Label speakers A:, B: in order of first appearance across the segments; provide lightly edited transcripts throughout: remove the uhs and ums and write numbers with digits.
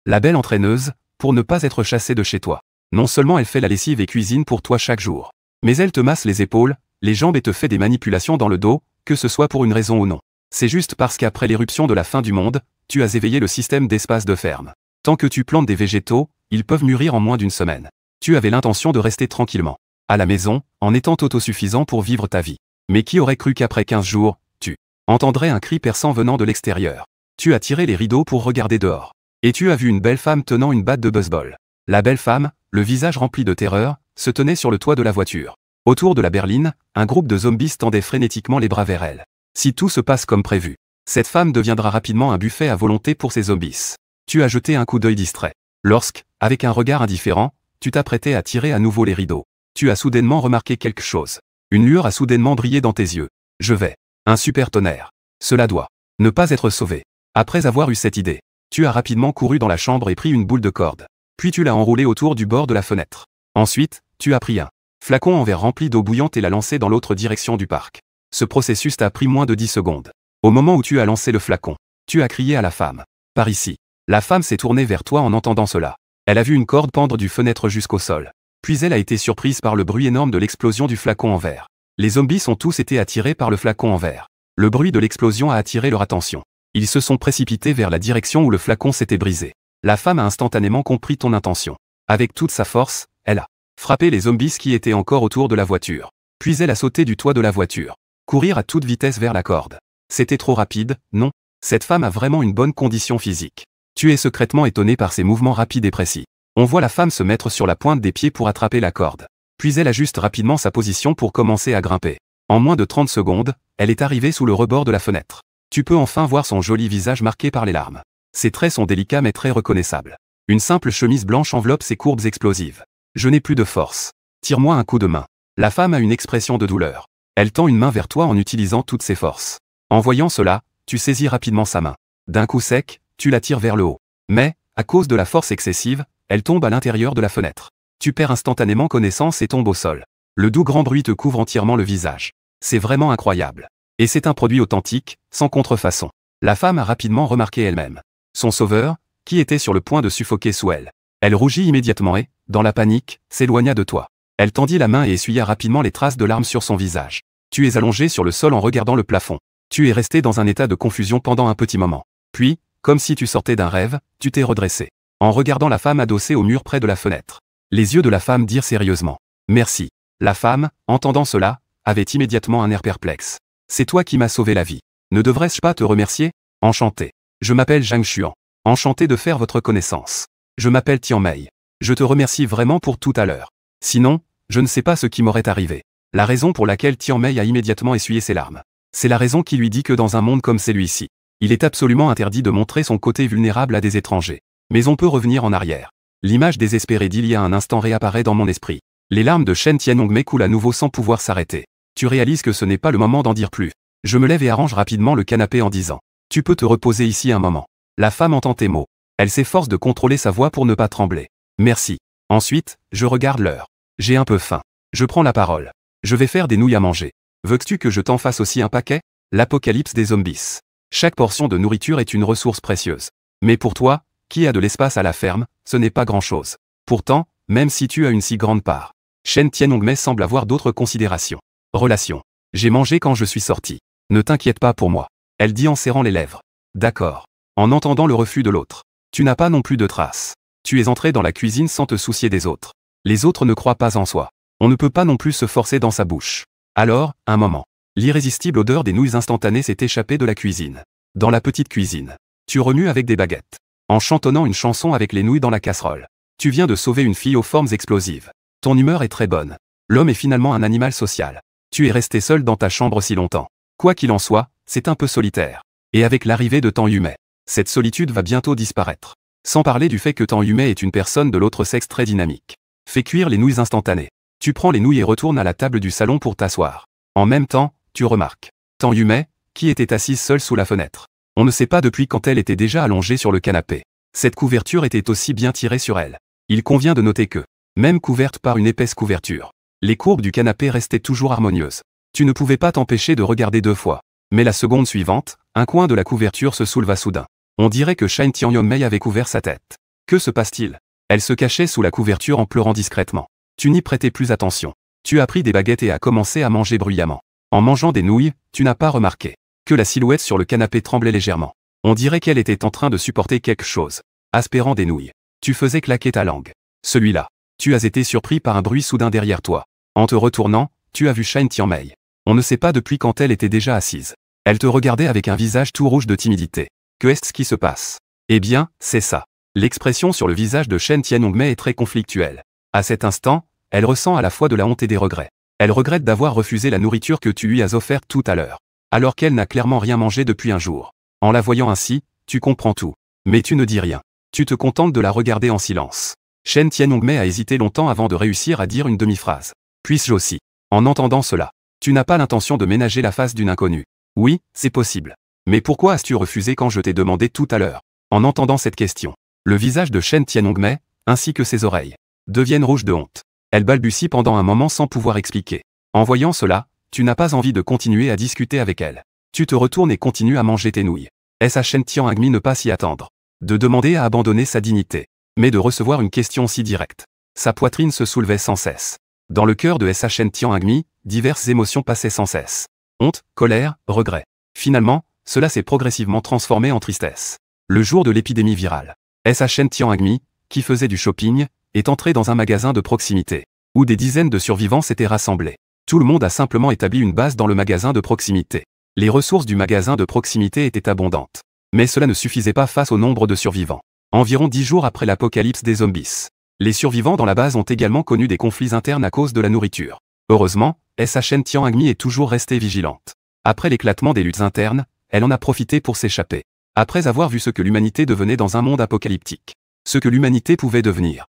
A: La belle entraîneuse, pour ne pas être chassée de chez toi. Non seulement elle fait la lessive et cuisine pour toi chaque jour, mais elle te masse les épaules, les jambes et te fait des manipulations dans le dos, que ce soit pour une raison ou non. C'est juste parce qu'après l'éruption de la fin du monde, tu as éveillé le système d'espace de ferme. Tant que tu plantes des végétaux, ils peuvent mûrir en moins d'une semaine. Tu avais l'intention de rester tranquillement à la maison, en étant autosuffisant pour vivre ta vie. Mais qui aurait cru qu'après 15 jours, tu entendrais un cri perçant venant de l'extérieur. Tu as tiré les rideaux pour regarder dehors. Et tu as vu une belle femme tenant une batte de baseball. La belle femme, le visage rempli de terreur, se tenait sur le toit de la voiture. Autour de la berline, un groupe de zombies tendait frénétiquement les bras vers elle. Si tout se passe comme prévu, cette femme deviendra rapidement un buffet à volonté pour ces zombies. Tu as jeté un coup d'œil distrait. Lorsque, avec un regard indifférent, tu t'apprêtais à tirer à nouveau les rideaux. Tu as soudainement remarqué quelque chose. Une lueur a soudainement brillé dans tes yeux. Je vais. Un super tonnerre. Cela doit ne pas être sauvé. Après avoir eu cette idée, tu as rapidement couru dans la chambre et pris une boule de corde. Puis tu l'as enroulée autour du bord de la fenêtre. Ensuite, tu as pris un flacon en verre rempli d'eau bouillante et l'as lancé dans l'autre direction du parc. Ce processus t'a pris moins de 10 secondes. Au moment où tu as lancé le flacon, tu as crié à la femme. Par ici. La femme s'est tournée vers toi en entendant cela. Elle a vu une corde pendre du fenêtre jusqu'au sol. Puis elle a été surprise par le bruit énorme de l'explosion du flacon en verre. Les zombies ont tous été attirés par le flacon en verre. Le bruit de l'explosion a attiré leur attention. Ils se sont précipités vers la direction où le flacon s'était brisé. La femme a instantanément compris ton intention. Avec toute sa force, elle a frappé les zombies qui étaient encore autour de la voiture. Puis elle a sauté du toit de la voiture. Courir à toute vitesse vers la corde. C'était trop rapide, non? Cette femme a vraiment une bonne condition physique. Tu es secrètement étonné par ses mouvements rapides et précis. On voit la femme se mettre sur la pointe des pieds pour attraper la corde. Puis elle ajuste rapidement sa position pour commencer à grimper. En moins de 30 secondes, elle est arrivée sous le rebord de la fenêtre. Tu peux enfin voir son joli visage marqué par les larmes. Ses traits sont délicats mais très reconnaissables. Une simple chemise blanche enveloppe ses courbes explosives. Je n'ai plus de force. Tire-moi un coup de main. La femme a une expression de douleur. Elle tend une main vers toi en utilisant toutes ses forces. En voyant cela, tu saisis rapidement sa main. D'un coup sec, tu la tires vers le haut. Mais, à cause de la force excessive, elle tombe à l'intérieur de la fenêtre. Tu perds instantanément connaissance et tombes au sol. Le doux grand bruit te couvre entièrement le visage. C'est vraiment incroyable. Et c'est un produit authentique, sans contrefaçon. La femme a rapidement remarqué elle-même son sauveur, qui était sur le point de suffoquer sous elle. Elle rougit immédiatement et, dans la panique, s'éloigna de toi. Elle tendit la main et essuya rapidement les traces de larmes sur son visage. Tu es allongé sur le sol en regardant le plafond. Tu es resté dans un état de confusion pendant un petit moment. Puis, comme si tu sortais d'un rêve, tu t'es redressé. En regardant la femme adossée au mur près de la fenêtre. Les yeux de la femme dirent sérieusement. Merci. La femme, entendant cela, avait immédiatement un air perplexe. C'est toi qui m'as sauvé la vie. Ne devrais-je pas te remercier? Enchanté. Je m'appelle Zhang Xuan. Enchanté de faire votre connaissance. Je m'appelle Tian Mei. Je te remercie vraiment pour tout à l'heure. Sinon, je ne sais pas ce qui m'aurait arrivé. La raison pour laquelle Tian Mei a immédiatement essuyé ses larmes. C'est la raison qui lui dit que dans un monde comme celui-ci, il est absolument interdit de montrer son côté vulnérable à des étrangers. Mais on peut revenir en arrière. L'image désespérée d'il y a un instant réapparaît dans mon esprit. Les larmes de Shen Tianongmei coulent à nouveau sans pouvoir s'arrêter. Tu réalises que ce n'est pas le moment d'en dire plus. Je me lève et arrange rapidement le canapé en disant. Tu peux te reposer ici un moment. La femme entend tes mots. Elle s'efforce de contrôler sa voix pour ne pas trembler. Merci. Ensuite, je regarde l'heure. J'ai un peu faim. Je prends la parole. Je vais faire des nouilles à manger. Veux-tu que je t'en fasse aussi un paquet? L'apocalypse des zombies. Chaque portion de nourriture est une ressource précieuse. Mais pour toi, qui a de l'espace à la ferme, ce n'est pas grand-chose. Pourtant, même si tu as une si grande part, Shen Tianongmei semble avoir d'autres considérations. Relation. J'ai mangé quand je suis sorti. Ne t'inquiète pas pour moi. Elle dit en serrant les lèvres. D'accord. En entendant le refus de l'autre. Tu n'as pas non plus de traces. Tu es entré dans la cuisine sans te soucier des autres. Les autres ne croient pas en soi. On ne peut pas non plus se forcer dans sa bouche. Alors, un moment. L'irrésistible odeur des nouilles instantanées s'est échappée de la cuisine. Dans la petite cuisine. Tu remues avec des baguettes. En chantonnant une chanson avec les nouilles dans la casserole. Tu viens de sauver une fille aux formes explosives. Ton humeur est très bonne. L'homme est finalement un animal social. Tu es resté seul dans ta chambre si longtemps. Quoi qu'il en soit, c'est un peu solitaire. Et avec l'arrivée de Tang Yumei, cette solitude va bientôt disparaître. Sans parler du fait que Tang Yumei est une personne de l'autre sexe très dynamique. Fais cuire les nouilles instantanées. Tu prends les nouilles et retournes à la table du salon pour t'asseoir. En même temps, tu remarques Tang Yumei, qui était assise seule sous la fenêtre. On ne sait pas depuis quand elle était déjà allongée sur le canapé. Cette couverture était aussi bien tirée sur elle. Il convient de noter que, même couverte par une épaisse couverture, les courbes du canapé restaient toujours harmonieuses. Tu ne pouvais pas t'empêcher de regarder 2 fois. Mais la seconde suivante, un coin de la couverture se souleva soudain. On dirait que Shen Tianongmei avait couvert sa tête. Que se passe-t-il? Elle se cachait sous la couverture en pleurant discrètement. Tu n'y prêtais plus attention. Tu as pris des baguettes et as commencé à manger bruyamment. En mangeant des nouilles, tu n'as pas remarqué que la silhouette sur le canapé tremblait légèrement. On dirait qu'elle était en train de supporter quelque chose. Aspirant des nouilles. Tu faisais claquer ta langue. Celui-là. Tu as été surpris par un bruit soudain derrière toi. En te retournant, tu as vu Shen Tianmei. On ne sait pas depuis quand elle était déjà assise. Elle te regardait avec un visage tout rouge de timidité. Que est-ce qui se passe? Eh bien, c'est ça. L'expression sur le visage de Shen Tianongmei est très conflictuelle. À cet instant, elle ressent à la fois de la honte et des regrets. Elle regrette d'avoir refusé la nourriture que tu lui as offerte tout à l'heure. Alors qu'elle n'a clairement rien mangé depuis un jour. En la voyant ainsi, tu comprends tout. Mais tu ne dis rien. Tu te contentes de la regarder en silence. Shen Tianongmei a hésité longtemps avant de réussir à dire une demi-phrase. Puis-je aussi? En entendant cela, tu n'as pas l'intention de ménager la face d'une inconnue. Oui, c'est possible. Mais pourquoi as-tu refusé quand je t'ai demandé tout à l'heure? En entendant cette question, le visage de Shen Tianongmei, ainsi que ses oreilles, deviennent rouges de honte. Elle balbutie pendant un moment sans pouvoir expliquer. En voyant cela, tu n'as pas envie de continuer à discuter avec elle. Tu te retournes et continues à manger tes nouilles. Est-ce à Shen Tianongmei ne pas s'y attendre? De demander à abandonner sa dignité. Mais de recevoir une question si directe. Sa poitrine se soulevait sans cesse. Dans le cœur de Shen Tianongmei, diverses émotions passaient sans cesse. Honte, colère, regret. Finalement, cela s'est progressivement transformé en tristesse. Le jour de l'épidémie virale, Shen Tianongmei, qui faisait du shopping, est entré dans un magasin de proximité, où des dizaines de survivants s'étaient rassemblés. Tout le monde a simplement établi une base dans le magasin de proximité. Les ressources du magasin de proximité étaient abondantes. Mais cela ne suffisait pas face au nombre de survivants. Environ 10 jours après l'apocalypse des zombies, les survivants dans la base ont également connu des conflits internes à cause de la nourriture. Heureusement, Shen Tianongmei est toujours restée vigilante. Après l'éclatement des luttes internes, elle en a profité pour s'échapper. Après avoir vu ce que l'humanité devenait dans un monde apocalyptique. Ce que l'humanité pouvait devenir.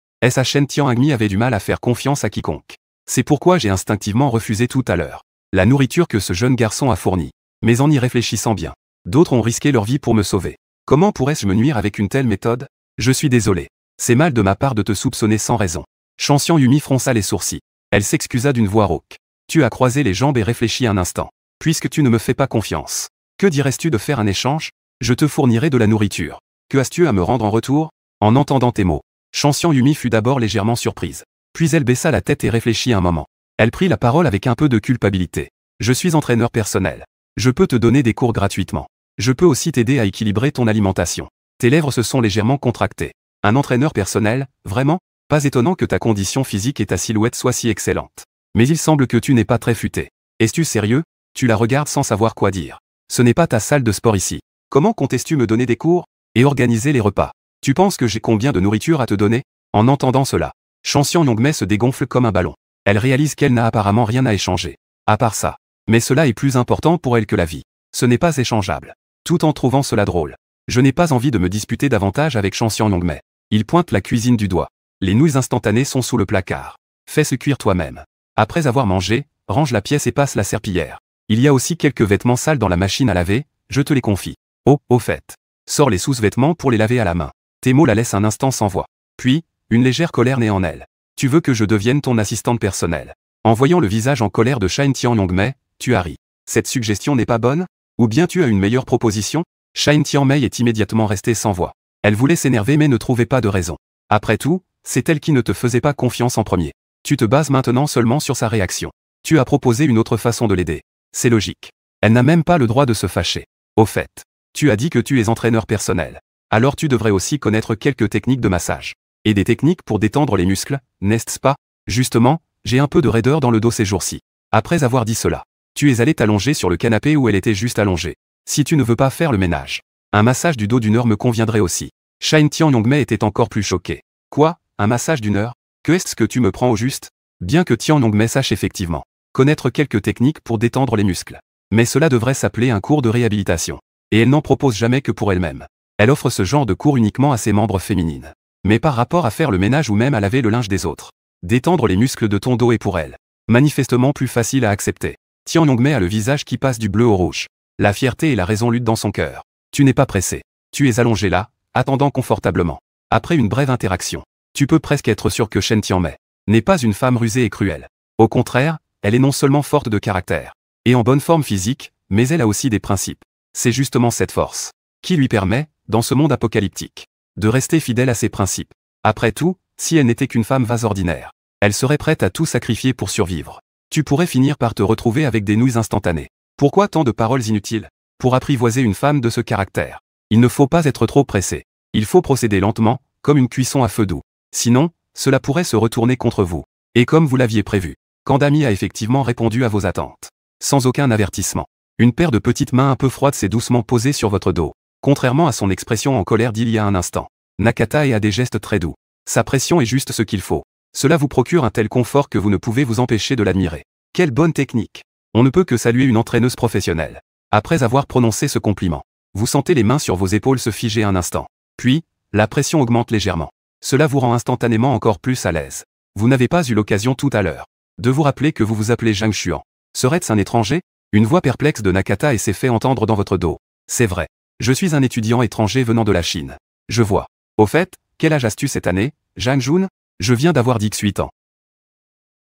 A: Shen Tianongmei avait du mal à faire confiance à quiconque. C'est pourquoi j'ai instinctivement refusé tout à l'heure la nourriture que ce jeune garçon a fournie. Mais en y réfléchissant bien, d'autres ont risqué leur vie pour me sauver. Comment pourrais-je me nuire avec une telle méthode? Je suis désolé. C'est mal de ma part de te soupçonner sans raison. Chanxian Yumi fronça les sourcils. Elle s'excusa d'une voix rauque. Tu as croisé les jambes et réfléchi un instant. Puisque tu ne me fais pas confiance. Que dirais-tu de faire un échange? Je te fournirai de la nourriture. Que as-tu à me rendre en retour? En entendant tes mots, Chanxian Yumi fut d'abord légèrement surprise. Puis elle baissa la tête et réfléchit un moment. Elle prit la parole avec un peu de culpabilité. Je suis entraîneur personnel. Je peux te donner des cours gratuitement. Je peux aussi t'aider à équilibrer ton alimentation. Tes lèvres se sont légèrement contractées. Un entraîneur personnel, vraiment? Pas étonnant que ta condition physique et ta silhouette soient si excellentes. Mais il semble que tu n'es pas très futé. Es-tu sérieux? Tu la regardes sans savoir quoi dire. Ce n'est pas ta salle de sport ici. Comment comptes-tu me donner des cours? Et organiser les repas? Tu penses que j'ai combien de nourriture à te donner? En entendant cela, Chanxian Yongmei se dégonfle comme un ballon. Elle réalise qu'elle n'a apparemment rien à échanger. À part ça. Mais cela est plus important pour elle que la vie. Ce n'est pas échangeable. Tout en trouvant cela drôle. Je n'ai pas envie de me disputer davantage avec Chanxian Yongmei. Il pointe la cuisine du doigt. Les nouilles instantanées sont sous le placard. Fais-ce cuire toi-même. Après avoir mangé, range la pièce et passe la serpillière. Il y a aussi quelques vêtements sales dans la machine à laver, je te les confie. Oh, au fait. Sors les sous-vêtements pour les laver à la main. Temo la laisse un instant sans voix. Puis, une légère colère naît en elle. Tu veux que je devienne ton assistante personnelle? En voyant le visage en colère de Shen Tianongmei, tu as ri. Cette suggestion n'est pas bonne? Ou bien tu as une meilleure proposition? Shen Tianongmei est immédiatement restée sans voix. Elle voulait s'énerver mais ne trouvait pas de raison. Après tout, c'est elle qui ne te faisait pas confiance en premier. Tu te bases maintenant seulement sur sa réaction. Tu as proposé une autre façon de l'aider. C'est logique. Elle n'a même pas le droit de se fâcher. Au fait, tu as dit que tu es entraîneur personnel. Alors tu devrais aussi connaître quelques techniques de massage. Et des techniques pour détendre les muscles, n'est-ce pas? Justement, j'ai un peu de raideur dans le dos ces jours-ci. Après avoir dit cela, tu es allé t'allonger sur le canapé où elle était juste allongée. Si tu ne veux pas faire le ménage, un massage du dos d'une heure me conviendrait aussi. Shen Tianongmei était encore plus choqué. Quoi? Un massage d'une heure? Que est-ce que tu me prends au juste? Bien que Tianongmei sache effectivement connaître quelques techniques pour détendre les muscles. Mais cela devrait s'appeler un cours de réhabilitation. Et elle n'en propose jamais que pour elle-même. Elle offre ce genre de cours uniquement à ses membres féminines. Mais par rapport à faire le ménage ou même à laver le linge des autres. Détendre les muscles de ton dos est pour elle manifestement plus facile à accepter. Tianongmei a le visage qui passe du bleu au rouge. La fierté et la raison luttent dans son cœur. Tu n'es pas pressé. Tu es allongé là, attendant confortablement. Après une brève interaction, tu peux presque être sûr que Shen Tianongmei n'est pas une femme rusée et cruelle. Au contraire, elle est non seulement forte de caractère et en bonne forme physique, mais elle a aussi des principes. C'est justement cette force qui lui permet, dans ce monde apocalyptique, de rester fidèle à ses principes. Après tout, si elle n'était qu'une femme vase ordinaire, elle serait prête à tout sacrifier pour survivre. Tu pourrais finir par te retrouver avec des nouilles instantanées. Pourquoi tant de paroles inutiles? Pour apprivoiser une femme de ce caractère, il ne faut pas être trop pressé. Il faut procéder lentement, comme une cuisson à feu doux. Sinon, cela pourrait se retourner contre vous. Et comme vous l'aviez prévu, Kandami a effectivement répondu à vos attentes. Sans aucun avertissement. Une paire de petites mains un peu froides s'est doucement posée sur votre dos. Contrairement à son expression en colère d'il y a un instant, Nakata a des gestes très doux. Sa pression est juste ce qu'il faut. Cela vous procure un tel confort que vous ne pouvez vous empêcher de l'admirer. Quelle bonne technique! On ne peut que saluer une entraîneuse professionnelle. Après avoir prononcé ce compliment, vous sentez les mains sur vos épaules se figer un instant. Puis, la pression augmente légèrement. Cela vous rend instantanément encore plus à l'aise. Vous n'avez pas eu l'occasion tout à l'heure de vous rappeler que vous vous appelez Zhang Xuan. Serait-ce un étranger? Une voix perplexe de Nakata s'est fait entendre dans votre dos. C'est vrai. Je suis un étudiant étranger venant de la Chine. Je vois. Au fait, quel âge as-tu cette année, Zhang Jun? Je viens d'avoir 18 ans.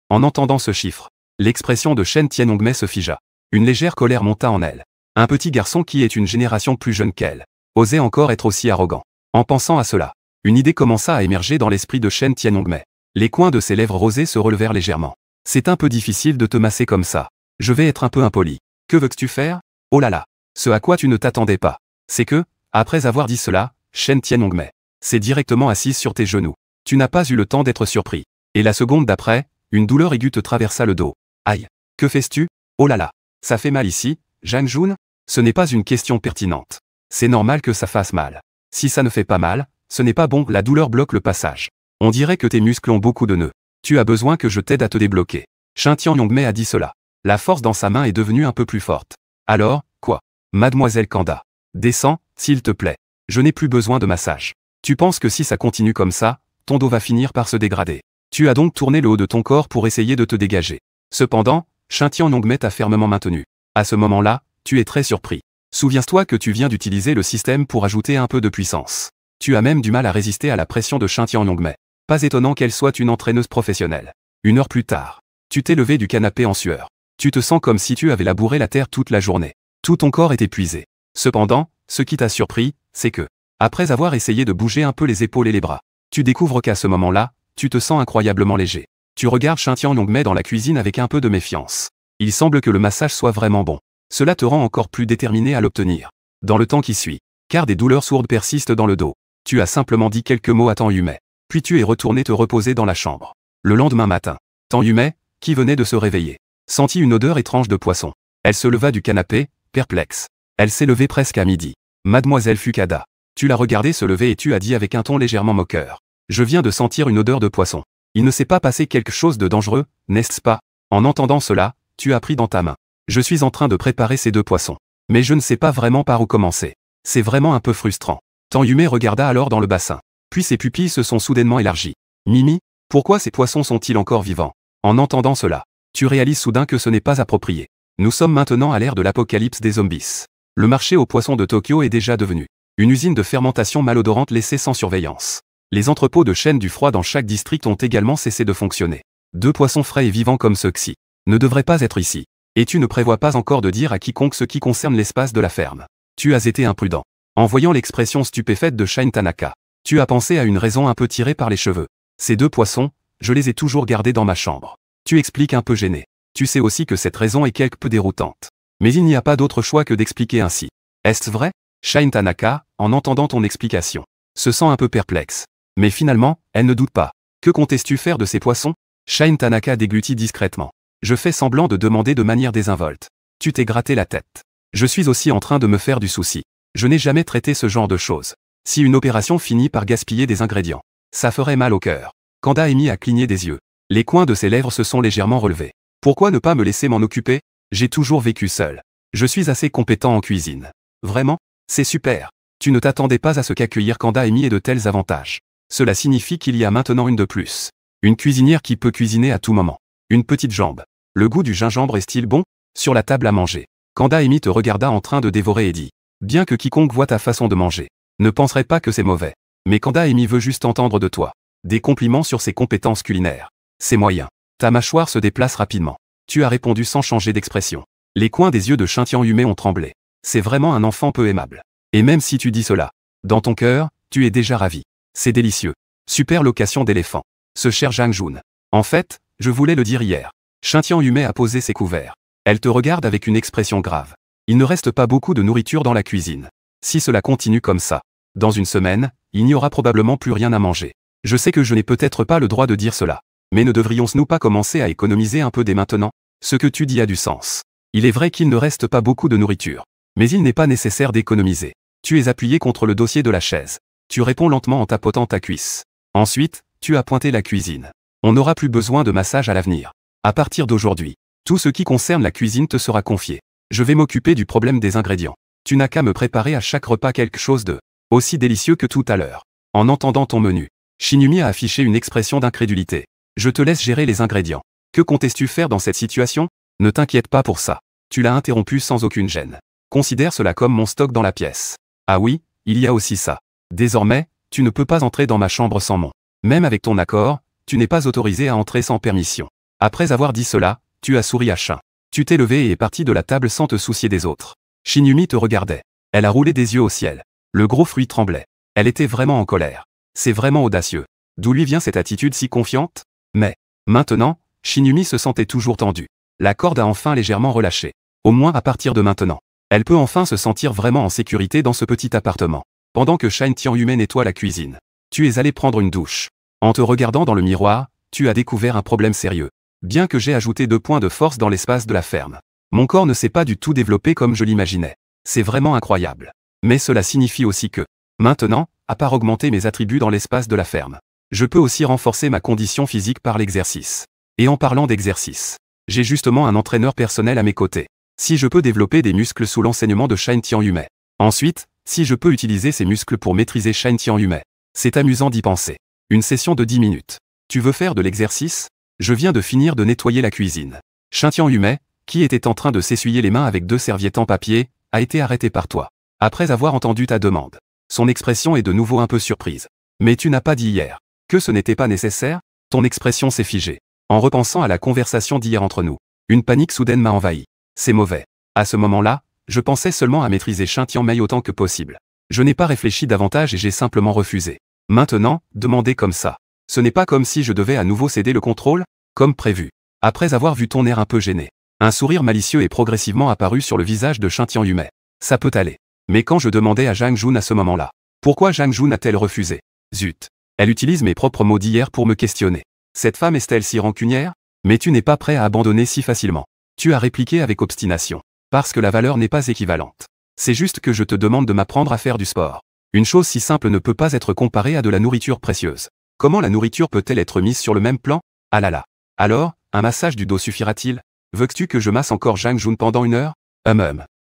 A: En entendant ce chiffre, l'expression de Shen Tianongmei se figea. Une légère colère monta en elle. Un petit garçon qui est une génération plus jeune qu'elle osait encore être aussi arrogant. En pensant à cela, une idée commença à émerger dans l'esprit de Shen Tianongmei. Les coins de ses lèvres rosées se relevèrent légèrement. C'est un peu difficile de te masser comme ça. Je vais être un peu impoli. Que veux-tu faire? Oh là là. Ce à quoi tu ne t'attendais pas. C'est que, après avoir dit cela, Shen Tianongmei s'est directement assise sur tes genoux. Tu n'as pas eu le temps d'être surpris. Et la seconde d'après, une douleur aiguë te traversa le dos. Aïe. Que fais-tu? Oh là là. Ça fait mal ici, Zhang Jun? Ce n'est pas une question pertinente. C'est normal que ça fasse mal. Si ça ne fait pas mal, ce n'est pas bon, la douleur bloque le passage. On dirait que tes muscles ont beaucoup de nœuds. Tu as besoin que je t'aide à te débloquer. Shen Tianongmei a dit cela. La force dans sa main est devenue un peu plus forte. Alors, quoi? Mademoiselle Kanda. Descends, s'il te plaît. Je n'ai plus besoin de massage. Tu penses que si ça continue comme ça, ton dos va finir par se dégrader. Tu as donc tourné le haut de ton corps pour essayer de te dégager. Cependant, Shen Tianongmei t'a fermement maintenu. À ce moment-là, tu es très surpris. Souviens-toi que tu viens d'utiliser le système pour ajouter un peu de puissance. Tu as même du mal à résister à la pression de Shen Tianongmei. Pas étonnant qu'elle soit une entraîneuse professionnelle. 1 heure plus tard, tu t'es levé du canapé en sueur. Tu te sens comme si tu avais labouré la terre toute la journée. Tout ton corps est épuisé. Cependant, ce qui t'a surpris, c'est que, après avoir essayé de bouger un peu les épaules et les bras, tu découvres qu'à ce moment-là, tu te sens incroyablement léger. Tu regardes Shen Tianongmei dans la cuisine avec un peu de méfiance. Il semble que le massage soit vraiment bon. Cela te rend encore plus déterminé à l'obtenir. Dans le temps qui suit, car des douleurs sourdes persistent dans le dos, tu as simplement dit quelques mots à Tang Yumei. Puis tu es retourné te reposer dans la chambre. Le lendemain matin, Tang Yumei, qui venait de se réveiller, sentit une odeur étrange de poisson. Elle se leva du canapé, perplexe. Elle s'est levée presque à midi. Mademoiselle Fukada. Tu l'as regardée se lever et tu as dit avec un ton légèrement moqueur. Je viens de sentir une odeur de poisson. Il ne s'est pas passé quelque chose de dangereux, n'est-ce pas? En entendant cela, tu as pris dans ta main. Je suis en train de préparer ces 2 poissons. Mais je ne sais pas vraiment par où commencer. C'est vraiment un peu frustrant. Tang Yumei regarda alors dans le bassin. Puis ses pupilles se sont soudainement élargies. Mimi, pourquoi ces poissons sont-ils encore vivants? En entendant cela, tu réalises soudain que ce n'est pas approprié. Nous sommes maintenant à l'ère de l'apocalypse des zombies. Le marché aux poissons de Tokyo est déjà devenu une usine de fermentation malodorante laissée sans surveillance. Les entrepôts de chaînes du froid dans chaque district ont également cessé de fonctionner. 2 poissons frais et vivants comme ceux-ci ne devraient pas être ici. Et tu ne prévois pas encore de dire à quiconque ce qui concerne l'espace de la ferme. Tu as été imprudent. En voyant l'expression stupéfaite de Shin Tanaka, tu as pensé à une raison un peu tirée par les cheveux. Ces 2 poissons, je les ai toujours gardés dans ma chambre. Tu expliques un peu gêné. Tu sais aussi que cette raison est quelque peu déroutante. Mais il n'y a pas d'autre choix que d'expliquer ainsi. Est-ce vrai? Shin Tanaka, en entendant ton explication, se sent un peu perplexe. Mais finalement, elle ne doute pas. Que comptes-tu faire de ces poissons? Shin Tanaka déglutit discrètement. Je fais semblant de demander de manière désinvolte. Tu t'es gratté la tête. Je suis aussi en train de me faire du souci. Je n'ai jamais traité ce genre de choses. Si une opération finit par gaspiller des ingrédients, ça ferait mal au cœur. Kanda Emi a cligné des yeux. Les coins de ses lèvres se sont légèrement relevés. Pourquoi ne pas me laisser m'en occuper? J'ai toujours vécu seul. Je suis assez compétent en cuisine. Vraiment? C'est super. Tu ne t'attendais pas à ce qu'accueillir Kanda Emi ait de tels avantages. Cela signifie qu'il y a maintenant une de plus. Une cuisinière qui peut cuisiner à tout moment. Une petite jambe. Le goût du gingembre est-il bon? Sur la table à manger. Kanda Emi te regarda en train de dévorer et dit. Bien que quiconque voit ta façon de manger, ne penserait pas que c'est mauvais. Mais Kanda Emi veut juste entendre de toi des compliments sur ses compétences culinaires. C'est moyen. Ta mâchoire se déplace rapidement. Tu as répondu sans changer d'expression. Les coins des yeux de Shin Tianongmei ont tremblé. C'est vraiment un enfant peu aimable. Et même si tu dis cela, dans ton cœur, tu es déjà ravi. C'est délicieux. Super location d'éléphant. Ce cher Zhang Jun. En fait, je voulais le dire hier. Shin Tianyume a posé ses couverts. Elle te regarde avec une expression grave. Il ne reste pas beaucoup de nourriture dans la cuisine. Si cela continue comme ça, dans une semaine, il n'y aura probablement plus rien à manger. Je sais que je n'ai peut-être pas le droit de dire cela. Mais ne devrions-nous pas commencer à économiser un peu dès maintenant? Ce que tu dis a du sens. Il est vrai qu'il ne reste pas beaucoup de nourriture. Mais il n'est pas nécessaire d'économiser. Tu es appuyé contre le dossier de la chaise. Tu réponds lentement en tapotant ta cuisse. Ensuite, tu as pointé la cuisine. On n'aura plus besoin de massage à l'avenir. À partir d'aujourd'hui, tout ce qui concerne la cuisine te sera confié. Je vais m'occuper du problème des ingrédients. Tu n'as qu'à me préparer à chaque repas quelque chose de aussi délicieux que tout à l'heure. En entendant ton menu, Shinumi a affiché une expression d'incrédulité. Je te laisse gérer les ingrédients. Que comptes-tu faire dans cette situation? Ne t'inquiète pas pour ça. Tu l'as interrompu sans aucune gêne. Considère cela comme mon stock dans la pièce. Ah oui, il y a aussi ça. Désormais, tu ne peux pas entrer dans ma chambre sans mon. Même avec ton accord, tu n'es pas autorisé à entrer sans permission. Après avoir dit cela, tu as souri à Shin. Tu t'es levé et es parti de la table sans te soucier des autres. Shinumi te regardait. Elle a roulé des yeux au ciel. Le gros fruit tremblait. Elle était vraiment en colère. C'est vraiment audacieux. D'où lui vient cette attitude si confiante? Mais, maintenant, Shinumi se sentait toujours tendue. La corde a enfin légèrement relâché. Au moins à partir de maintenant. Elle peut enfin se sentir vraiment en sécurité dans ce petit appartement. Pendant que Shin Tianyume nettoie la cuisine. Tu es allé prendre une douche. En te regardant dans le miroir, tu as découvert un problème sérieux. Bien que j'ai ajouté 2 points de force dans l'espace de la ferme. Mon corps ne s'est pas du tout développé comme je l'imaginais. C'est vraiment incroyable. Mais cela signifie aussi que, maintenant, à part augmenter mes attributs dans l'espace de la ferme, je peux aussi renforcer ma condition physique par l'exercice. Et en parlant d'exercice, j'ai justement un entraîneur personnel à mes côtés. Si je peux développer des muscles sous l'enseignement de Shin Tianyume. Ensuite, si je peux utiliser ces muscles pour maîtriser Shin Tianyume. C'est amusant d'y penser. Une session de 10 minutes. Tu veux faire de l'exercice? Je viens de finir de nettoyer la cuisine. Shin Tianyume, qui était en train de s'essuyer les mains avec 2 serviettes en papier, a été arrêté par toi. Après avoir entendu ta demande. Son expression est de nouveau un peu surprise. Mais tu n'as pas dit hier que ce n'était pas nécessaire? Ton expression s'est figée. En repensant à la conversation d'hier entre nous, une panique soudaine m'a envahi. C'est mauvais. À ce moment-là, je pensais seulement à maîtriser Shin Tianyume autant que possible. Je n'ai pas réfléchi davantage et j'ai simplement refusé. Maintenant, demander comme ça. Ce n'est pas comme si je devais à nouveau céder le contrôle, comme prévu. Après avoir vu ton air un peu gêné, un sourire malicieux est progressivement apparu sur le visage de Shin Tianyume. Ça peut aller. Mais quand je demandais à Zhang Jun à ce moment-là, pourquoi Zhang Jun a-t-elle refusé? Zut. Elle utilise mes propres mots d'hier pour me questionner. Cette femme est-elle si rancunière? Mais tu n'es pas prêt à abandonner si facilement. Tu as répliqué avec obstination. Parce que la valeur n'est pas équivalente. C'est juste que je te demande de m'apprendre à faire du sport. Une chose si simple ne peut pas être comparée à de la nourriture précieuse. Comment la nourriture peut-elle être mise sur le même plan? Ah là là. Alors, un massage du dos suffira-t-il? Veux-tu que je masse encore Zhang Jun pendant 1 heure?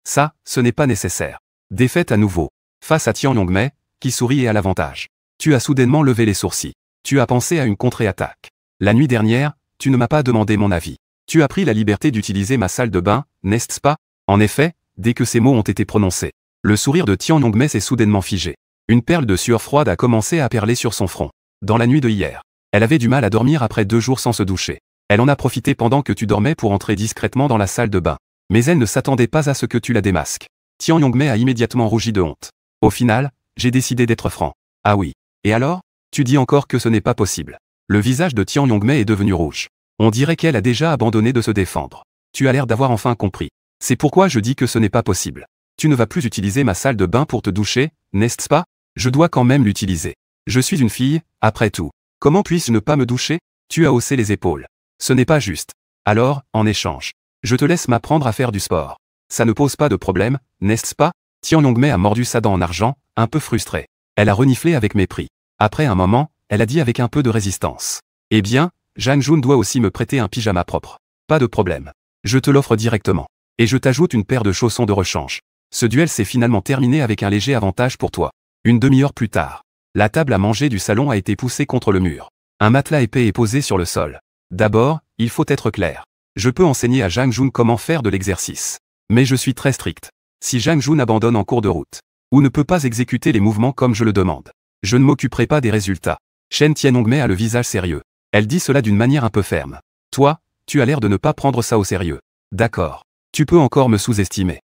A: Ça, ce n'est pas nécessaire. Défaite à nouveau. Face à Tianyume, qui sourit et à l'avantage. Tu as soudainement levé les sourcils. Tu as pensé à une contre-attaque. La nuit dernière, tu ne m'as pas demandé mon avis. Tu as pris la liberté d'utiliser ma salle de bain, n'est-ce pas? En effet, dès que ces mots ont été prononcés, le sourire de Tianyume s'est soudainement figé. Une perle de sueur froide a commencé à perler sur son front. Dans la nuit de hier, elle avait du mal à dormir après 2 jours sans se doucher. Elle en a profité pendant que tu dormais pour entrer discrètement dans la salle de bain. Mais elle ne s'attendait pas à ce que tu la démasques. Tianyume a immédiatement rougi de honte. Au final, j'ai décidé d'être franc. Ah oui. Et alors? Tu dis encore que ce n'est pas possible. Le visage de Tianyume est devenu rouge. On dirait qu'elle a déjà abandonné de se défendre. Tu as l'air d'avoir enfin compris. C'est pourquoi je dis que ce n'est pas possible. Tu ne vas plus utiliser ma salle de bain pour te doucher, n'est-ce pas? Je dois quand même l'utiliser. Je suis une fille, après tout. Comment puis-je ne pas me doucher? Tu as haussé les épaules. Ce n'est pas juste. Alors, en échange, je te laisse m'apprendre à faire du sport. Ça ne pose pas de problème, n'est-ce pas? Tianyume a mordu sa dent en argent, un peu frustrée. Elle a reniflé avec mépris. Après un moment, elle a dit avec un peu de résistance. Eh bien, Zhang Jun doit aussi me prêter un pyjama propre. Pas de problème. Je te l'offre directement. Et je t'ajoute une paire de chaussons de rechange. Ce duel s'est finalement terminé avec un léger avantage pour toi. Une demi-heure plus tard, la table à manger du salon a été poussée contre le mur. Un matelas épais est posé sur le sol. D'abord, il faut être clair. Je peux enseigner à Zhang Jun comment faire de l'exercice. Mais je suis très strict. Si Zhang Jun abandonne en cours de route, ou ne peut pas exécuter les mouvements comme je le demande, je ne m'occuperai pas des résultats. Shin Tianyume a le visage sérieux. Elle dit cela d'une manière un peu ferme. Toi, tu as l'air de ne pas prendre ça au sérieux. D'accord. Tu peux encore me sous-estimer.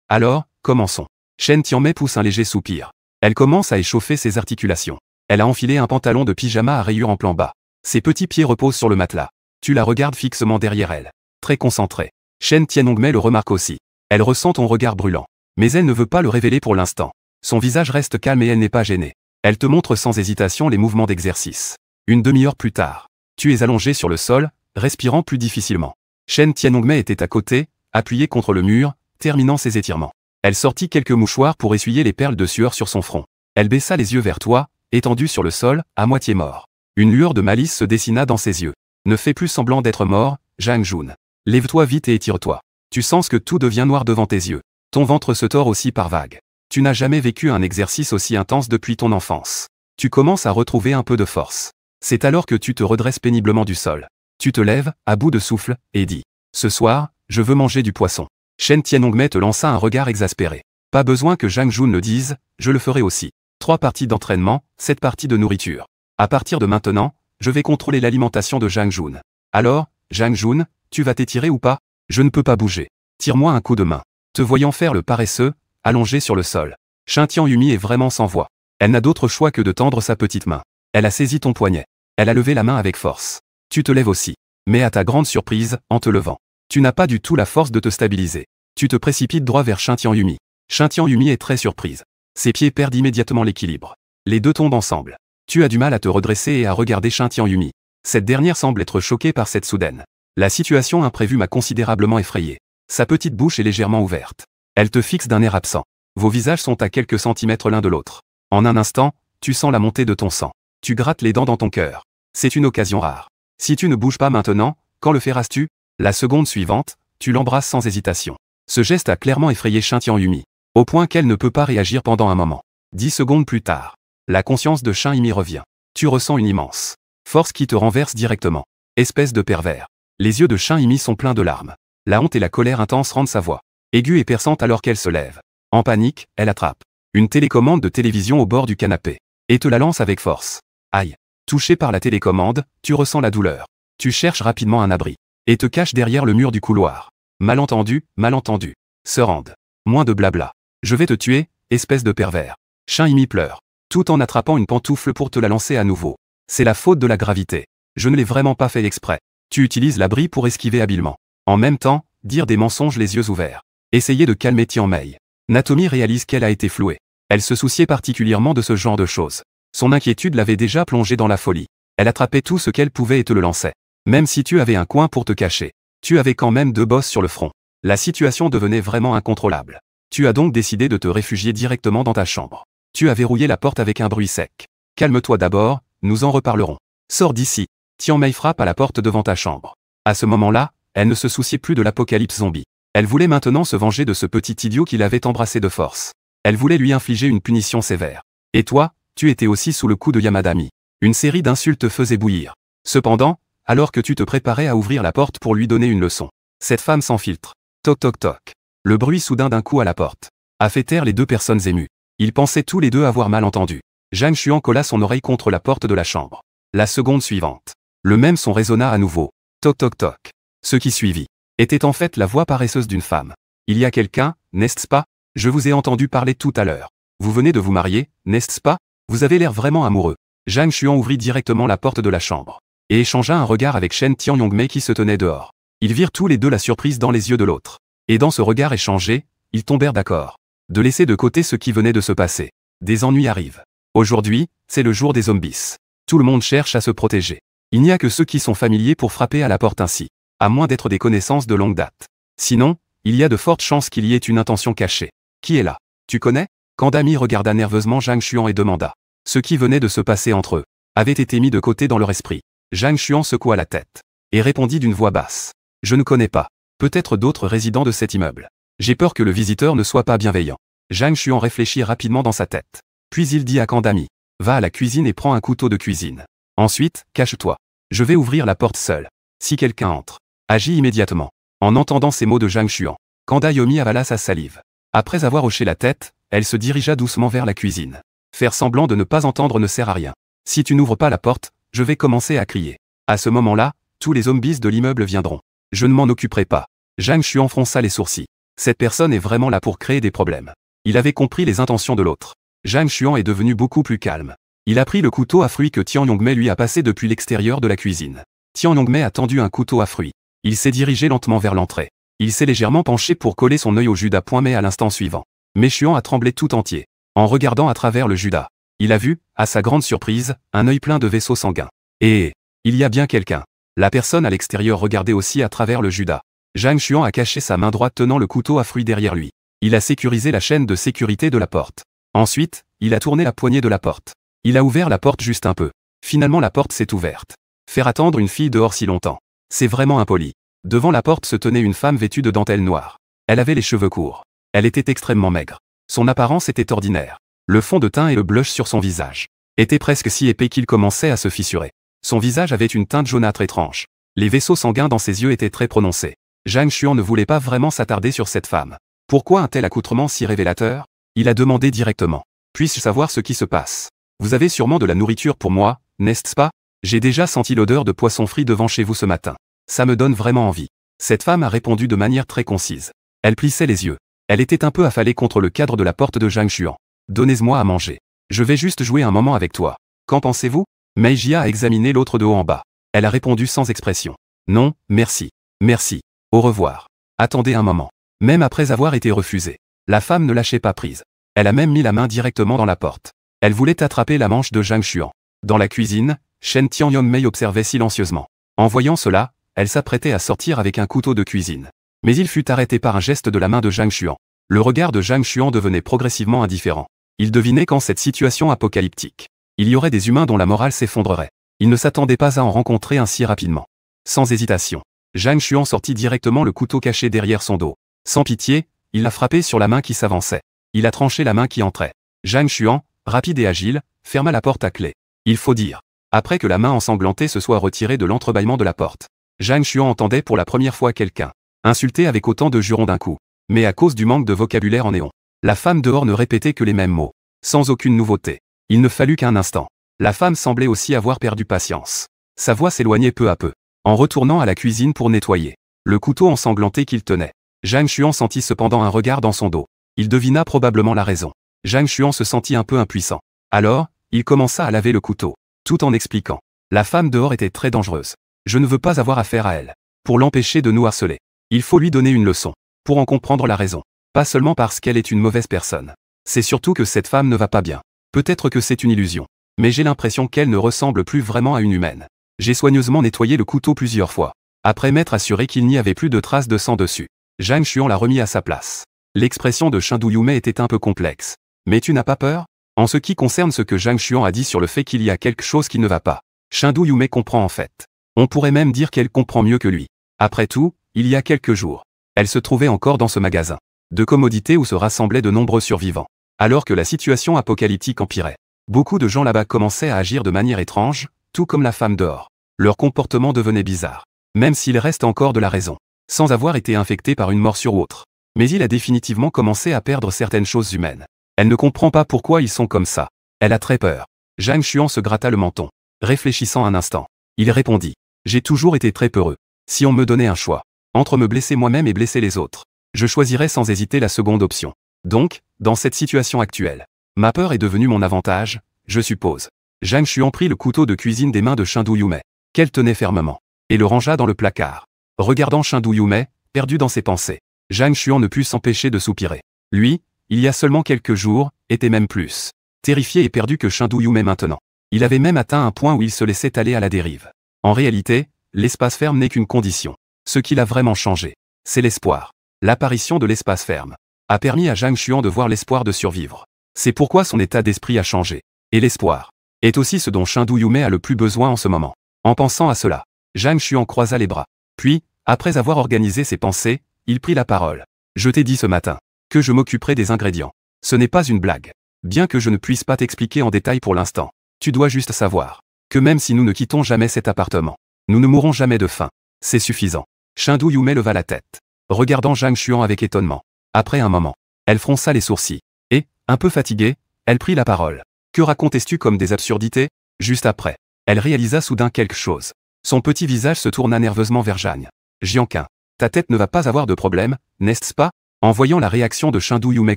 A: Alors, commençons. Shin Tianyume pousse un léger soupir. Elle commence à échauffer ses articulations. Elle a enfilé un pantalon de pyjama à rayures en plan bas. Ses petits pieds reposent sur le matelas. Tu la regardes fixement derrière elle. Très concentrée. Shen Tianongmei le remarque aussi. Elle ressent ton regard brûlant. Mais elle ne veut pas le révéler pour l'instant. Son visage reste calme et elle n'est pas gênée. Elle te montre sans hésitation les mouvements d'exercice. Une demi-heure plus tard. Tu es allongé sur le sol, respirant plus difficilement. Shen Tianongmei était à côté, appuyé contre le mur, terminant ses étirements. Elle sortit quelques mouchoirs pour essuyer les perles de sueur sur son front. Elle baissa les yeux vers toi, étendu sur le sol, à moitié mort. Une lueur de malice se dessina dans ses yeux. Ne fais plus semblant d'être mort, Zhang Jun. Lève-toi vite et étire-toi. Tu sens que tout devient noir devant tes yeux. Ton ventre se tord aussi par vagues. Tu n'as jamais vécu un exercice aussi intense depuis ton enfance. Tu commences à retrouver un peu de force. C'est alors que tu te redresses péniblement du sol. Tu te lèves, à bout de souffle, et dis. Ce soir, je veux manger du poisson. Shen Tianongmei te lança un regard exaspéré. Pas besoin que Zhang Jun le dise, je le ferai aussi. 3 parties d'entraînement, 7 parties de nourriture. À partir de maintenant, je vais contrôler l'alimentation de Zhang Jun. Alors, Zhang Jun, tu vas t'étirer ou pas? Je ne peux pas bouger. Tire-moi un coup de main. Te voyant faire le paresseux, allongé sur le sol. Shen Tianyumi est vraiment sans voix. Elle n'a d'autre choix que de tendre sa petite main. Elle a saisi ton poignet. Elle a levé la main avec force. Tu te lèves aussi. Mais à ta grande surprise, en te levant, tu n'as pas du tout la force de te stabiliser. Tu te précipites droit vers Shen Tianyumi. Shen Tianyumi est très surprise. Ses pieds perdent immédiatement l'équilibre. Les deux tombent ensemble. Tu as du mal à te redresser et à regarder Shen Tianyumi. Cette dernière semble être choquée par cette soudaine. La situation imprévue m'a considérablement effrayé. Sa petite bouche est légèrement ouverte. Elle te fixe d'un air absent. Vos visages sont à quelques centimètres l'un de l'autre. En un instant, tu sens la montée de ton sang. Tu grattes les dents dans ton cœur. C'est une occasion rare. Si tu ne bouges pas maintenant, quand le feras-tu? La seconde suivante, tu l'embrasses sans hésitation. Ce geste a clairement effrayé Shen Tianyumi, au point qu'elle ne peut pas réagir pendant un moment. 10 secondes plus tard, la conscience de Shen Yimi revient. Tu ressens une immense force qui te renverse directement. Espèce de pervers. Les yeux de Shen Yimi sont pleins de larmes. La honte et la colère intense rendent sa voix aiguë et perçante alors qu'elle se lève. En panique, elle attrape une télécommande de télévision au bord du canapé et te la lance avec force. Aïe. Touché par la télécommande, tu ressens la douleur. Tu cherches rapidement un abri et te caches derrière le mur du couloir. Malentendu, malentendu. Se rende. Moins de blabla. Je vais te tuer, espèce de pervers. Shen Yimi pleure, tout en attrapant une pantoufle pour te la lancer à nouveau. C'est la faute de la gravité. Je ne l'ai vraiment pas fait exprès. Tu utilises l'abri pour esquiver habilement. En même temps, dire des mensonges les yeux ouverts. Essayer de calmer Tianmei. Natomi réalise qu'elle a été flouée. Elle se souciait particulièrement de ce genre de choses. Son inquiétude l'avait déjà plongée dans la folie. Elle attrapait tout ce qu'elle pouvait et te le lançait. Même si tu avais un coin pour te cacher, tu avais quand même 2 bosses sur le front. La situation devenait vraiment incontrôlable. Tu as donc décidé de te réfugier directement dans ta chambre. Tu as verrouillé la porte avec un bruit sec. Calme-toi d'abord, nous en reparlerons. Sors d'ici. Tianmei frappe à la porte devant ta chambre. À ce moment-là, elle ne se souciait plus de l'apocalypse zombie. Elle voulait maintenant se venger de ce petit idiot qui l'avait embrassé de force. Elle voulait lui infliger une punition sévère. Et toi, tu étais aussi sous le coup de Yamadami. Une série d'insultes faisait bouillir. Cependant, alors que tu te préparais à ouvrir la porte pour lui donner une leçon, cette femme sans filtre. Toc toc toc. Le bruit soudain d'un coup à la porte a fait taire les 2 personnes émues. Ils pensaient tous les deux avoir mal entendu. Zhang Xuan colla son oreille contre la porte de la chambre. La seconde suivante, le même son résonna à nouveau. Toc toc toc. Ce qui suivit était en fait la voix paresseuse d'une femme. Il y a quelqu'un, n'est-ce pas? Je vous ai entendu parler tout à l'heure. Vous venez de vous marier, n'est-ce pas? Vous avez l'air vraiment amoureux. Zhang Xuan ouvrit directement la porte de la chambre et échangea un regard avec Shen Tianyongmei qui se tenait dehors. Ils virent tous les deux la surprise dans les yeux de l'autre. Et dans ce regard échangé, ils tombèrent d'accord de laisser de côté ce qui venait de se passer. Des ennuis arrivent. Aujourd'hui, c'est le jour des zombies. Tout le monde cherche à se protéger. Il n'y a que ceux qui sont familiers pour frapper à la porte ainsi. À moins d'être des connaissances de longue date. Sinon, il y a de fortes chances qu'il y ait une intention cachée. Qui est là? Tu connais? Kandami regarda nerveusement Zhang Xuan et demanda. Ce qui venait de se passer entre eux avait été mis de côté dans leur esprit. Zhang Xuan secoua la tête et répondit d'une voix basse. Je ne connais pas. Peut-être d'autres résidents de cet immeuble. J'ai peur que le visiteur ne soit pas bienveillant. Zhang Xuan réfléchit rapidement dans sa tête. Puis il dit à Kandami. Va à la cuisine et prends un couteau de cuisine. Ensuite, cache-toi. Je vais ouvrir la porte seule. Si quelqu'un entre, agis immédiatement. En entendant ces mots de Zhang Xuan, Kanda Yomi avala sa salive. Après avoir hoché la tête, elle se dirigea doucement vers la cuisine. Faire semblant de ne pas entendre ne sert à rien. Si tu n'ouvres pas la porte, je vais commencer à crier. À ce moment-là, tous les zombies de l'immeuble viendront. Je ne m'en occuperai pas. Zhang Xuan fronça les sourcils. Cette personne est vraiment là pour créer des problèmes. Il avait compris les intentions de l'autre. Zhang Xuan est devenu beaucoup plus calme. Il a pris le couteau à fruits que Tian Yongmei lui a passé depuis l'extérieur de la cuisine. Tian Yongmei a tendu un couteau à fruits. Il s'est dirigé lentement vers l'entrée. Il s'est légèrement penché pour coller son œil au judas pointé à l'instant suivant. Mais Xuan a tremblé tout entier. En regardant à travers le judas, il a vu, à sa grande surprise, un œil plein de vaisseaux sanguins. Et il y a bien quelqu'un. La personne à l'extérieur regardait aussi à travers le judas. Zhang Xuan a caché sa main droite tenant le couteau à fruits derrière lui. Il a sécurisé la chaîne de sécurité de la porte. Ensuite, il a tourné la poignée de la porte. Il a ouvert la porte juste un peu. Finalement la porte s'est ouverte. Faire attendre une fille dehors si longtemps. C'est vraiment impoli. Devant la porte se tenait une femme vêtue de dentelle noire. Elle avait les cheveux courts. Elle était extrêmement maigre. Son apparence était ordinaire. Le fond de teint et le blush sur son visage étaient presque si épais qu'il commençait à se fissurer. Son visage avait une teinte jaunâtre étrange. Les vaisseaux sanguins dans ses yeux étaient très prononcés. Zhang Xuan ne voulait pas vraiment s'attarder sur cette femme. Pourquoi un tel accoutrement si révélateur? Il a demandé directement. Puis-je savoir ce qui se passe? Vous avez sûrement de la nourriture pour moi, n'est-ce pas? J'ai déjà senti l'odeur de poisson frit devant chez vous ce matin. Ça me donne vraiment envie. Cette femme a répondu de manière très concise. Elle plissait les yeux. Elle était un peu affalée contre le cadre de la porte de Zhang Xuan. Donnez-moi à manger. Je vais juste jouer un moment avec toi. Qu'en pensez-vous? Mei Jia a examiné l'autre de haut en bas. Elle a répondu sans expression. Non, merci. Merci. Au revoir. Attendez un moment. Même après avoir été refusée, la femme ne lâchait pas prise. Elle a même mis la main directement dans la porte. Elle voulait attraper la manche de Zhang Xuan. Dans la cuisine, Shen Tian Yongmei observait silencieusement. En voyant cela, elle s'apprêtait à sortir avec un couteau de cuisine. Mais il fut arrêté par un geste de la main de Zhang Xuan. Le regard de Zhang Xuan devenait progressivement indifférent. Il devinait qu'en cette situation apocalyptique, il y aurait des humains dont la morale s'effondrerait. Il ne s'attendait pas à en rencontrer ainsi rapidement. Sans hésitation, Zhang Xuan sortit directement le couteau caché derrière son dos. Sans pitié, il l'a frappé sur la main qui s'avançait. Il a tranché la main qui entrait. Zhang Xuan, rapide et agile, ferma la porte à clé. Il faut dire, après que la main ensanglantée se soit retirée de l'entrebâillement de la porte, Zhang Xuan entendait pour la première fois quelqu'un insulter avec autant de jurons d'un coup. Mais à cause du manque de vocabulaire en néon, la femme dehors ne répétait que les mêmes mots, sans aucune nouveauté. Il ne fallut qu'un instant. La femme semblait aussi avoir perdu patience. Sa voix s'éloignait peu à peu, en retournant à la cuisine pour nettoyer le couteau ensanglanté qu'il tenait. Zhang Xuan sentit cependant un regard dans son dos. Il devina probablement la raison. Zhang Xuan se sentit un peu impuissant. Alors, il commença à laver le couteau, tout en expliquant. La femme dehors était très dangereuse. Je ne veux pas avoir affaire à elle. Pour l'empêcher de nous harceler, il faut lui donner une leçon. Pour en comprendre la raison. Pas seulement parce qu'elle est une mauvaise personne. C'est surtout que cette femme ne va pas bien. Peut-être que c'est une illusion. Mais j'ai l'impression qu'elle ne ressemble plus vraiment à une humaine. J'ai soigneusement nettoyé le couteau plusieurs fois. Après m'être assuré qu'il n'y avait plus de traces de sang dessus, Zhang Xuan l'a remis à sa place. L'expression de Shen Yongmei était un peu complexe. Mais tu n'as pas peur? En ce qui concerne ce que Zhang Xuan a dit sur le fait qu'il y a quelque chose qui ne va pas, Shen Yongmei comprend en fait. On pourrait même dire qu'elle comprend mieux que lui. Après tout, il y a quelques jours, elle se trouvait encore dans ce magasin de commodités où se rassemblaient de nombreux survivants. Alors que la situation apocalyptique empirait, beaucoup de gens là-bas commençaient à agir de manière étrange, tout comme la femme dehors. Leur comportement devenait bizarre, même s'il reste encore de la raison, sans avoir été infecté par une morsure ou autre. Mais il a définitivement commencé à perdre certaines choses humaines. Elle ne comprend pas pourquoi ils sont comme ça. Elle a très peur. Zhang Xuan se gratta le menton. Réfléchissant un instant, il répondit. J'ai toujours été très peureux. Si on me donnait un choix, entre me blesser moi-même et blesser les autres, je choisirais sans hésiter la seconde option. Donc, dans cette situation actuelle, ma peur est devenue mon avantage, je suppose. Zhang Xuan prit le couteau de cuisine des mains de Shen Yongmei, qu'elle tenait fermement, et le rangea dans le placard. Regardant Shen Yongmei, perdu dans ses pensées, Zhang Xuan ne put s'empêcher de soupirer. Lui, il y a seulement quelques jours, était même plus terrifié et perdu que Shen Yongmei maintenant. Il avait même atteint un point où il se laissait aller à la dérive. En réalité, l'espace ferme n'est qu'une condition. Ce qui l'a vraiment changé, c'est l'espoir. L'apparition de l'espace ferme a permis à Zhang Xuan de voir l'espoir de survivre. C'est pourquoi son état d'esprit a changé. Et l'espoir est aussi ce dont Shen Yongmei a le plus besoin en ce moment. En pensant à cela, Zhang Xuan croisa les bras. Puis, après avoir organisé ses pensées, il prit la parole. Je t'ai dit ce matin que je m'occuperai des ingrédients. Ce n'est pas une blague. Bien que je ne puisse pas t'expliquer en détail pour l'instant, tu dois juste savoir que même si nous ne quittons jamais cet appartement, nous ne mourrons jamais de faim. C'est suffisant. Shen Yongmei leva la tête, regardant Zhang Xuan avec étonnement. Après un moment, elle fronça les sourcils. Et, un peu fatiguée, elle prit la parole. Que racontais-tu comme des absurdités? Juste après, elle réalisa soudain quelque chose. Son petit visage se tourna nerveusement vers Zhang. Jianqin, ta tête ne va pas avoir de problème, n'est-ce pas? En voyant la réaction de Shen Yongmei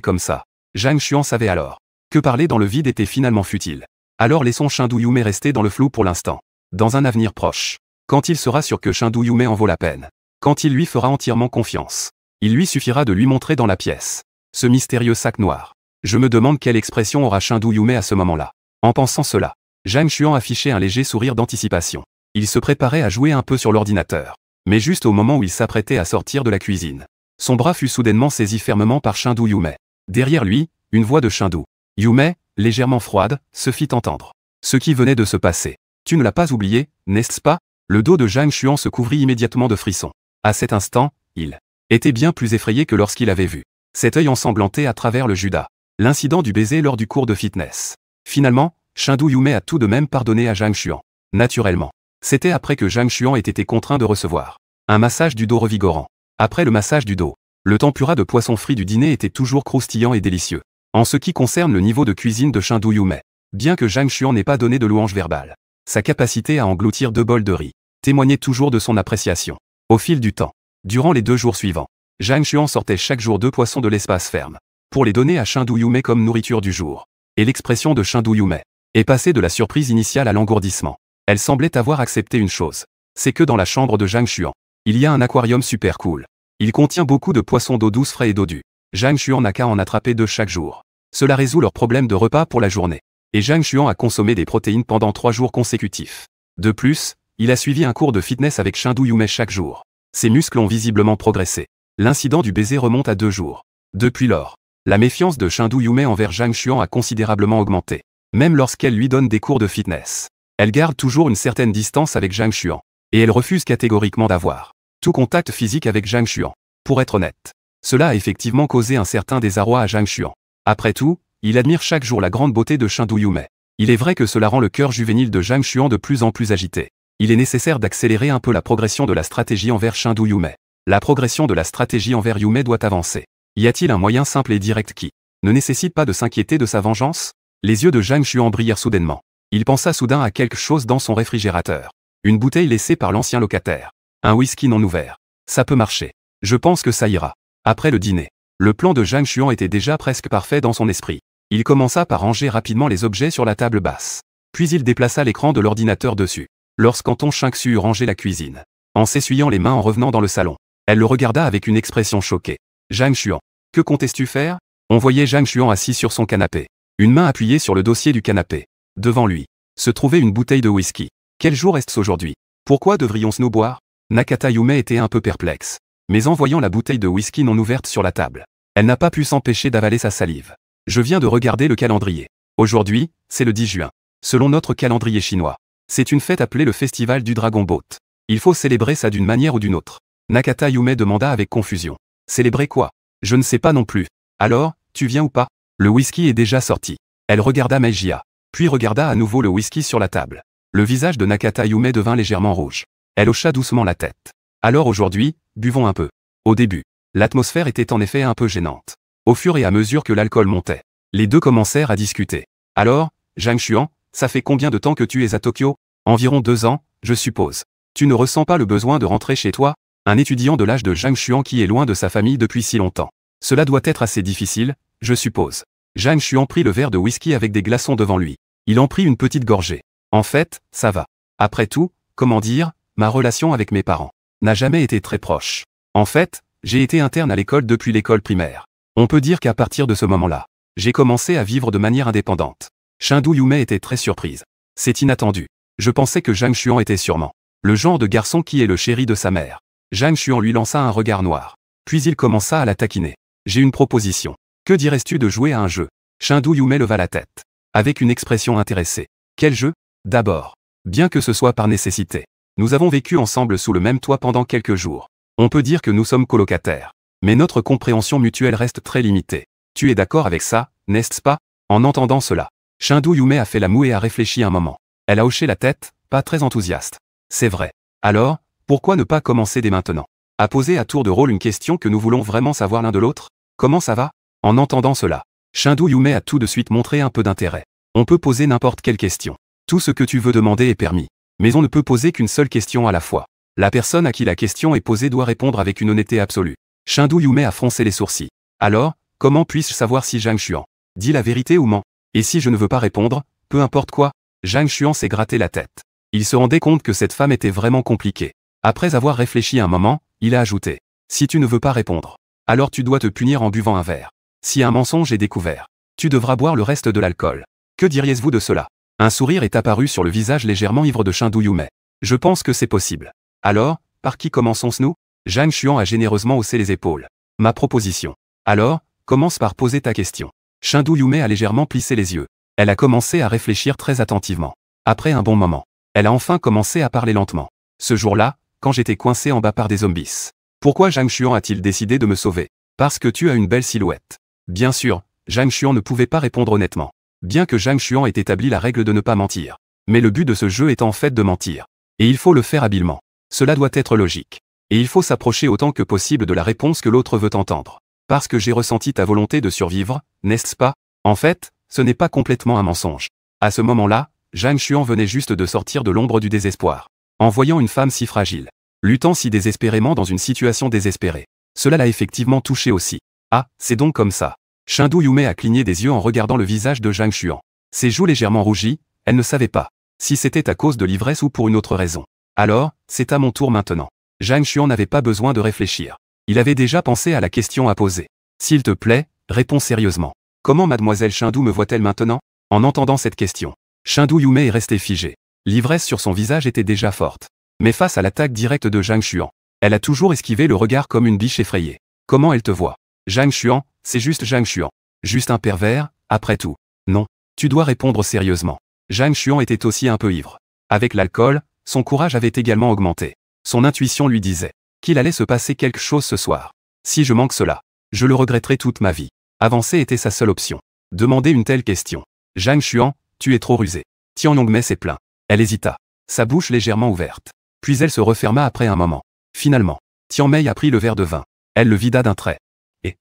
A: comme ça, Zhang Xuan savait alors Que parler dans le vide était finalement futile. Alors laissons Shindu Yume rester dans le flou pour l'instant. Dans un avenir proche. Quand il sera sûr que Shindu Yume en vaut la peine. Quand il lui fera entièrement confiance. Il lui suffira de lui montrer dans la pièce. Ce mystérieux sac noir. Je me demande quelle expression aura Shindu Yume à ce moment-là. En pensant cela, Zhang Xuan affichait un léger sourire d'anticipation. Il se préparait à jouer un peu sur l'ordinateur. Mais juste au moment où il s'apprêtait à sortir de la cuisine. Son bras fut soudainement saisi fermement par Shindu Yume. Derrière lui, une voix de Shindu Yume, légèrement froide, se fit entendre. Ce qui venait de se passer. Tu ne l'as pas oublié, n'est-ce pas? Le dos de Zhang Xuan se couvrit immédiatement de frissons. À cet instant, il était bien plus effrayé que lorsqu'il avait vu cet œil ensanglanté à travers le judas. L'incident du baiser lors du cours de fitness. Finalement, Shindu Yume a tout de même pardonné à Zhang Xuan. Naturellement. C'était après que Zhang Xuan ait été contraint de recevoir un massage du dos revigorant. Après le massage du dos, le tempura de poisson frit du dîner était toujours croustillant et délicieux. En ce qui concerne le niveau de cuisine de Shindu Yume, bien que Zhang Xuan n'ait pas donné de louange verbale, sa capacité à engloutir 2 bols de riz témoignait toujours de son appréciation. Au fil du temps, durant les 2 jours suivants, Zhang Xuan sortait chaque jour 2 poissons de l'espace ferme, pour les donner à Shindu Yume comme nourriture du jour. Et l'expression de Shindu Yume est passée de la surprise initiale à l'engourdissement. Elle semblait avoir accepté une chose. C'est que dans la chambre de Zhang Xuan, il y a un aquarium super cool. Il contient beaucoup de poissons d'eau douce frais et d'eau due. Zhang Xuan n'a qu'à en attraper 2 chaque jour. Cela résout leur problème de repas pour la journée. Et Zhang Xuan a consommé des protéines pendant 3 jours consécutifs. De plus, il a suivi un cours de fitness avec Shindu Yume chaque jour. Ses muscles ont visiblement progressé. L'incident du baiser remonte à 2 jours. Depuis lors, la méfiance de Shindu Yume envers Zhang Xuan a considérablement augmenté. Même lorsqu'elle lui donne des cours de fitness. Elle garde toujours une certaine distance avec Zhang Xuan. Et elle refuse catégoriquement d'avoir tout contact physique avec Zhang Xuan. Pour être honnête, cela a effectivement causé un certain désarroi à Zhang Xuan. Après tout, il admire chaque jour la grande beauté de Shindu Yume. Il est vrai que cela rend le cœur juvénile de Zhang Xuan de plus en plus agité. Il est nécessaire d'accélérer un peu la progression de la stratégie envers Shindu Yume. La progression de la stratégie envers Yume doit avancer. Y a-t-il un moyen simple et direct qui ne nécessite pas de s'inquiéter de sa vengeance? Les yeux de Zhang Xuan brillèrent soudainement. Il pensa soudain à quelque chose dans son réfrigérateur. Une bouteille laissée par l'ancien locataire. Un whisky non ouvert. Ça peut marcher. Je pense que ça ira. Après le dîner, le plan de Zhang Xuan était déjà presque parfait dans son esprit. Il commença par ranger rapidement les objets sur la table basse. Puis il déplaça l'écran de l'ordinateur dessus. Lorsqu'Anton Shingxu eut rangé la cuisine, en s'essuyant les mains en revenant dans le salon, elle le regarda avec une expression choquée. Zhang Xuan, que comptais-tu faire? On voyait Zhang Xuan assis sur son canapé, une main appuyée sur le dossier du canapé. Devant lui, se trouvait une bouteille de whisky. Quel jour est-ce aujourd'hui? Pourquoi devrions-nous boire? Nakata Yume était un peu perplexe. Mais en voyant la bouteille de whisky non ouverte sur la table, elle n'a pas pu s'empêcher d'avaler sa salive. Je viens de regarder le calendrier. Aujourd'hui, c'est le 10 juin. Selon notre calendrier chinois, c'est une fête appelée le Festival du Dragon Boat. Il faut célébrer ça d'une manière ou d'une autre. Nakata Yume demanda avec confusion. Célébrer quoi? Je ne sais pas non plus. Alors, tu viens ou pas? Le whisky est déjà sorti. Elle regarda Meijia, puis regarda à nouveau le whisky sur la table. Le visage de Nakata Yume devint légèrement rouge. Elle hocha doucement la tête. Alors aujourd'hui, buvons un peu. Au début, l'atmosphère était en effet un peu gênante. Au fur et à mesure que l'alcool montait, les deux commencèrent à discuter. Alors, Zhang Xuan, ça fait combien de temps que tu es à Tokyo? Environ 2 ans, je suppose. Tu ne ressens pas le besoin de rentrer chez toi? Un étudiant de l'âge de Zhang Xuan qui est loin de sa famille depuis si longtemps. Cela doit être assez difficile, je suppose. Zhang Xuan prit le verre de whisky avec des glaçons devant lui. Il en prit une petite gorgée. En fait, ça va. Après tout, comment dire, ma relation avec mes parents n'a jamais été très proche. En fait, j'ai été interne à l'école depuis l'école primaire. On peut dire qu'à partir de ce moment-là, j'ai commencé à vivre de manière indépendante. Shindu Yume était très surprise. C'est inattendu. Je pensais que Zhang Xuan était sûrement le genre de garçon qui est le chéri de sa mère. Zhang Xuan lui lança un regard noir. Puis il commença à la taquiner. J'ai une proposition. Que dirais-tu de jouer à un jeu? Shindu Yume leva la tête, avec une expression intéressée. Quel jeu? D'abord, bien que ce soit par nécessité, nous avons vécu ensemble sous le même toit pendant quelques jours. On peut dire que nous sommes colocataires. Mais notre compréhension mutuelle reste très limitée. Tu es d'accord avec ça, n'est-ce pas? En entendant cela, Shindu Yume a fait la moue et a réfléchi un moment. Elle a hoché la tête, pas très enthousiaste. C'est vrai. Alors, pourquoi ne pas commencer dès maintenant? À poser à tour de rôle une question que nous voulons vraiment savoir l'un de l'autre? Comment ça va? En entendant cela, Shindu Yume a tout de suite montré un peu d'intérêt. On peut poser n'importe quelle question. Tout ce que tu veux demander est permis. Mais on ne peut poser qu'une seule question à la fois. La personne à qui la question est posée doit répondre avec une honnêteté absolue. Shindu Yume a froncé les sourcils. Alors, comment puis-je savoir si Zhang Xuan dit la vérité ou ment? Et si je ne veux pas répondre, peu importe quoi? Zhang Xuan s'est gratté la tête. Il se rendait compte que cette femme était vraiment compliquée. Après avoir réfléchi un moment, il a ajouté. Si tu ne veux pas répondre, alors tu dois te punir en buvant un verre. Si un mensonge est découvert, tu devras boire le reste de l'alcool. Que diriez-vous de cela? Un sourire est apparu sur le visage légèrement ivre de Chengdu Yume. Je pense que c'est possible. Alors, par qui commençons-nous? Zhang Xuan a généreusement haussé les épaules. Ma proposition. Alors, commence par poser ta question. Chengdu Yume a légèrement plissé les yeux. Elle a commencé à réfléchir très attentivement. Après un bon moment, elle a enfin commencé à parler lentement. Ce jour-là, quand j'étais coincé en bas par des zombies. Pourquoi Zhang Xuan a-t-il décidé de me sauver? Parce que tu as une belle silhouette. Bien sûr, Zhang Xuan ne pouvait pas répondre honnêtement. Bien que Zhang Xuan ait établi la règle de ne pas mentir. Mais le but de ce jeu est en fait de mentir. Et il faut le faire habilement. Cela doit être logique. Et il faut s'approcher autant que possible de la réponse que l'autre veut entendre. Parce que j'ai ressenti ta volonté de survivre, n'est-ce pas? En fait, ce n'est pas complètement un mensonge. À ce moment-là, Zhang Xuan venait juste de sortir de l'ombre du désespoir. En voyant une femme si fragile, luttant si désespérément dans une situation désespérée. Cela l'a effectivement touché aussi. Ah, c'est donc comme ça. Chengdu Yume a cligné des yeux en regardant le visage de Zhang Xuan. Ses joues légèrement rougies, elle ne savait pas si c'était à cause de l'ivresse ou pour une autre raison. Alors, c'est à mon tour maintenant. Zhang Xuan n'avait pas besoin de réfléchir. Il avait déjà pensé à la question à poser. S'il te plaît, réponds sérieusement. Comment mademoiselle Chengdu me voit-elle maintenant? En entendant cette question, Chengdu Yume est resté figé. L'ivresse sur son visage était déjà forte. Mais face à l'attaque directe de Zhang Xuan, elle a toujours esquivé le regard comme une biche effrayée. Comment elle te voit? Zhang Xuan, c'est juste Zhang Xuan. Juste un pervers, après tout. Non. Tu dois répondre sérieusement. Zhang Xuan était aussi un peu ivre. Avec l'alcool, son courage avait également augmenté. Son intuition lui disait qu'il allait se passer quelque chose ce soir. Si je manque cela, je le regretterai toute ma vie. Avancer était sa seule option. Demander une telle question. Zhang Xuan, tu es trop rusé. Tian Longmei s'est plaint. Elle hésita. Sa bouche légèrement ouverte. Puis elle se referma après un moment. Finalement, Tian Mei a pris le verre de vin. Elle le vida d'un trait. Et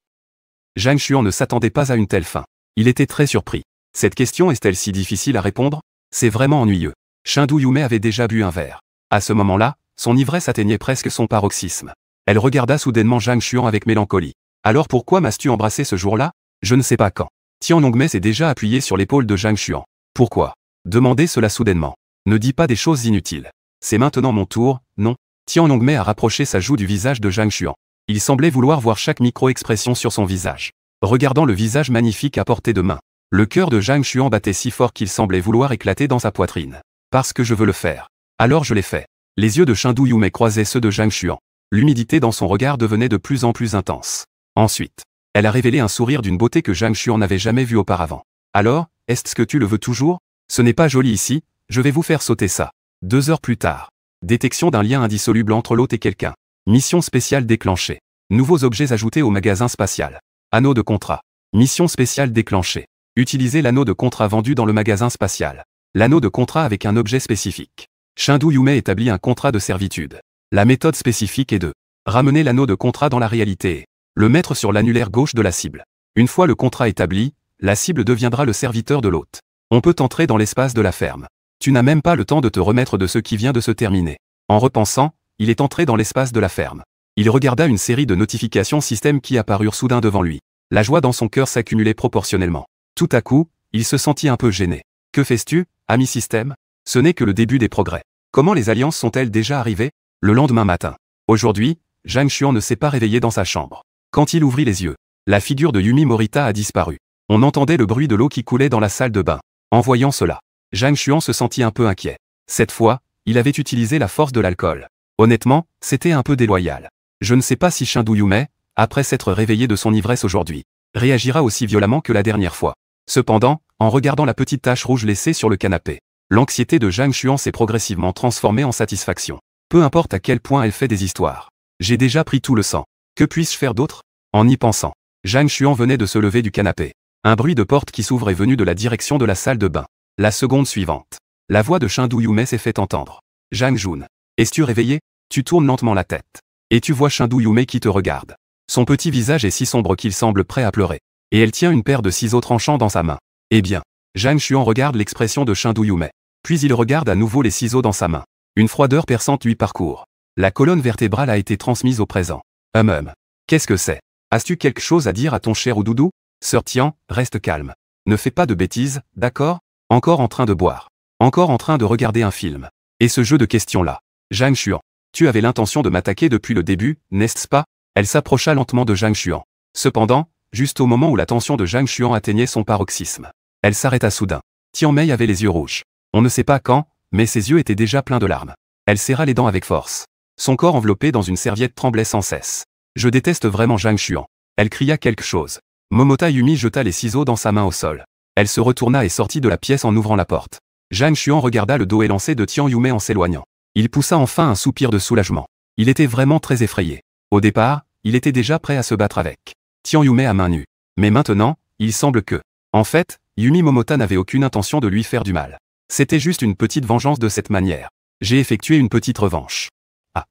A: Zhang Xuan ne s'attendait pas à une telle fin. Il était très surpris. Cette question est-elle si difficile à répondre? C'est vraiment ennuyeux. Chengdu Yume avait déjà bu un verre. À ce moment-là, son ivresse atteignait presque son paroxysme. Elle regarda soudainement Zhang Xuan avec mélancolie. Alors pourquoi m'as-tu embrassé ce jour-là? Je ne sais pas quand. Tian Longmei s'est déjà appuyé sur l'épaule de Zhang Xuan. Pourquoi? Demandez cela soudainement. Ne dis pas des choses inutiles. C'est maintenant mon tour, non? Tian Longmei a rapproché sa joue du visage de Zhang Xuan. Il semblait vouloir voir chaque micro-expression sur son visage. Regardant le visage magnifique à portée de main, le cœur de Zhang Xuan battait si fort qu'il semblait vouloir éclater dans sa poitrine. Parce que je veux le faire. Alors je l'ai fait. Les yeux de Chengdu Yume croisaient ceux de Zhang Xuan. L'humidité dans son regard devenait de plus en plus intense. Ensuite, elle a révélé un sourire d'une beauté que Zhang Xuan n'avait jamais vue auparavant. Alors, est-ce que tu le veux toujours? Ce n'est pas joli ici, je vais vous faire sauter ça. 2 heures plus tard. Détection d'un lien indissoluble entre l'hôte et quelqu'un. Mission spéciale déclenchée. Nouveaux objets ajoutés au magasin spatial. Anneau de contrat. Mission spéciale déclenchée. Utilisez l'anneau de contrat vendu dans le magasin spatial. L'anneau de contrat avec un objet spécifique. Chengdu Yume établit un contrat de servitude. La méthode spécifique est de ramener l'anneau de contrat dans la réalité et le mettre sur l'annulaire gauche de la cible. Une fois le contrat établi, la cible deviendra le serviteur de l'hôte. On peut entrer dans l'espace de la ferme. Tu n'as même pas le temps de te remettre de ce qui vient de se terminer. En repensant, il est entré dans l'espace de la ferme. Il regarda une série de notifications système qui apparurent soudain devant lui. La joie dans son cœur s'accumulait proportionnellement. Tout à coup, il se sentit un peu gêné. Que fais-tu, ami système? Ce n'est que le début des progrès. Comment les alliances sont-elles déjà arrivées? Le lendemain matin. Aujourd'hui, Zhang Xuan ne s'est pas réveillé dans sa chambre. Quand il ouvrit les yeux, la figure de Yumi Morita a disparu. On entendait le bruit de l'eau qui coulait dans la salle de bain. En voyant cela, Zhang Xuan se sentit un peu inquiet. Cette fois, il avait utilisé la force de l'alcool. Honnêtement, c'était un peu déloyal. Je ne sais pas si Chengdu Yume, après s'être réveillé de son ivresse aujourd'hui, réagira aussi violemment que la dernière fois. Cependant, en regardant la petite tache rouge laissée sur le canapé, l'anxiété de Zhang Xuan s'est progressivement transformée en satisfaction. Peu importe à quel point elle fait des histoires. J'ai déjà pris tout le sang. Que puis-je faire d'autre? En y pensant, Zhang Xuan venait de se lever du canapé. Un bruit de porte qui s'ouvre est venu de la direction de la salle de bain. La seconde suivante, la voix de Chengdu Yume s'est fait entendre. Zhang Jun, es-tu réveillé? Tu tournes lentement la tête. Et tu vois Chengdu Yume qui te regarde. Son petit visage est si sombre qu'il semble prêt à pleurer. Et elle tient une paire de ciseaux tranchants dans sa main. Eh bien, Zhang Xuan regarde l'expression de Chengdu Yume. Puis il regarde à nouveau les ciseaux dans sa main. Une froideur perçante lui parcourt. La colonne vertébrale a été transmise au présent. Qu'est-ce que c'est? As-tu quelque chose à dire à ton cher Oudoudou? Sœur Tian, reste calme. Ne fais pas de bêtises, d'accord? Encore en train de boire. Encore en train de regarder un film. Et ce jeu de questions-là. Zhang Xuan. Tu avais l'intention de m'attaquer depuis le début, n'est-ce pas? Elle s'approcha lentement de Zhang Xuan. Cependant, juste au moment où la tension de Zhang Xuan atteignait son paroxysme, elle s'arrêta soudain. Tian Mei avait les yeux rouges. On ne sait pas quand, mais ses yeux étaient déjà pleins de larmes. Elle serra les dents avec force. Son corps enveloppé dans une serviette tremblait sans cesse. Je déteste vraiment Zhang Xuan. Elle cria quelque chose. Momota Yumi jeta les ciseaux dans sa main au sol. Elle se retourna et sortit de la pièce en ouvrant la porte. Zhang Xuan regarda le dos élancé de Tian Yume en s'éloignant. Il poussa enfin un soupir de soulagement. Il était vraiment très effrayé. Au départ, il était déjà prêt à se battre avec Tian Yume à main nue. Mais maintenant, il semble que, en fait, Yumi Momota n'avait aucune intention de lui faire du mal. C'était juste une petite vengeance de cette manière. J'ai effectué une petite revanche. Ah.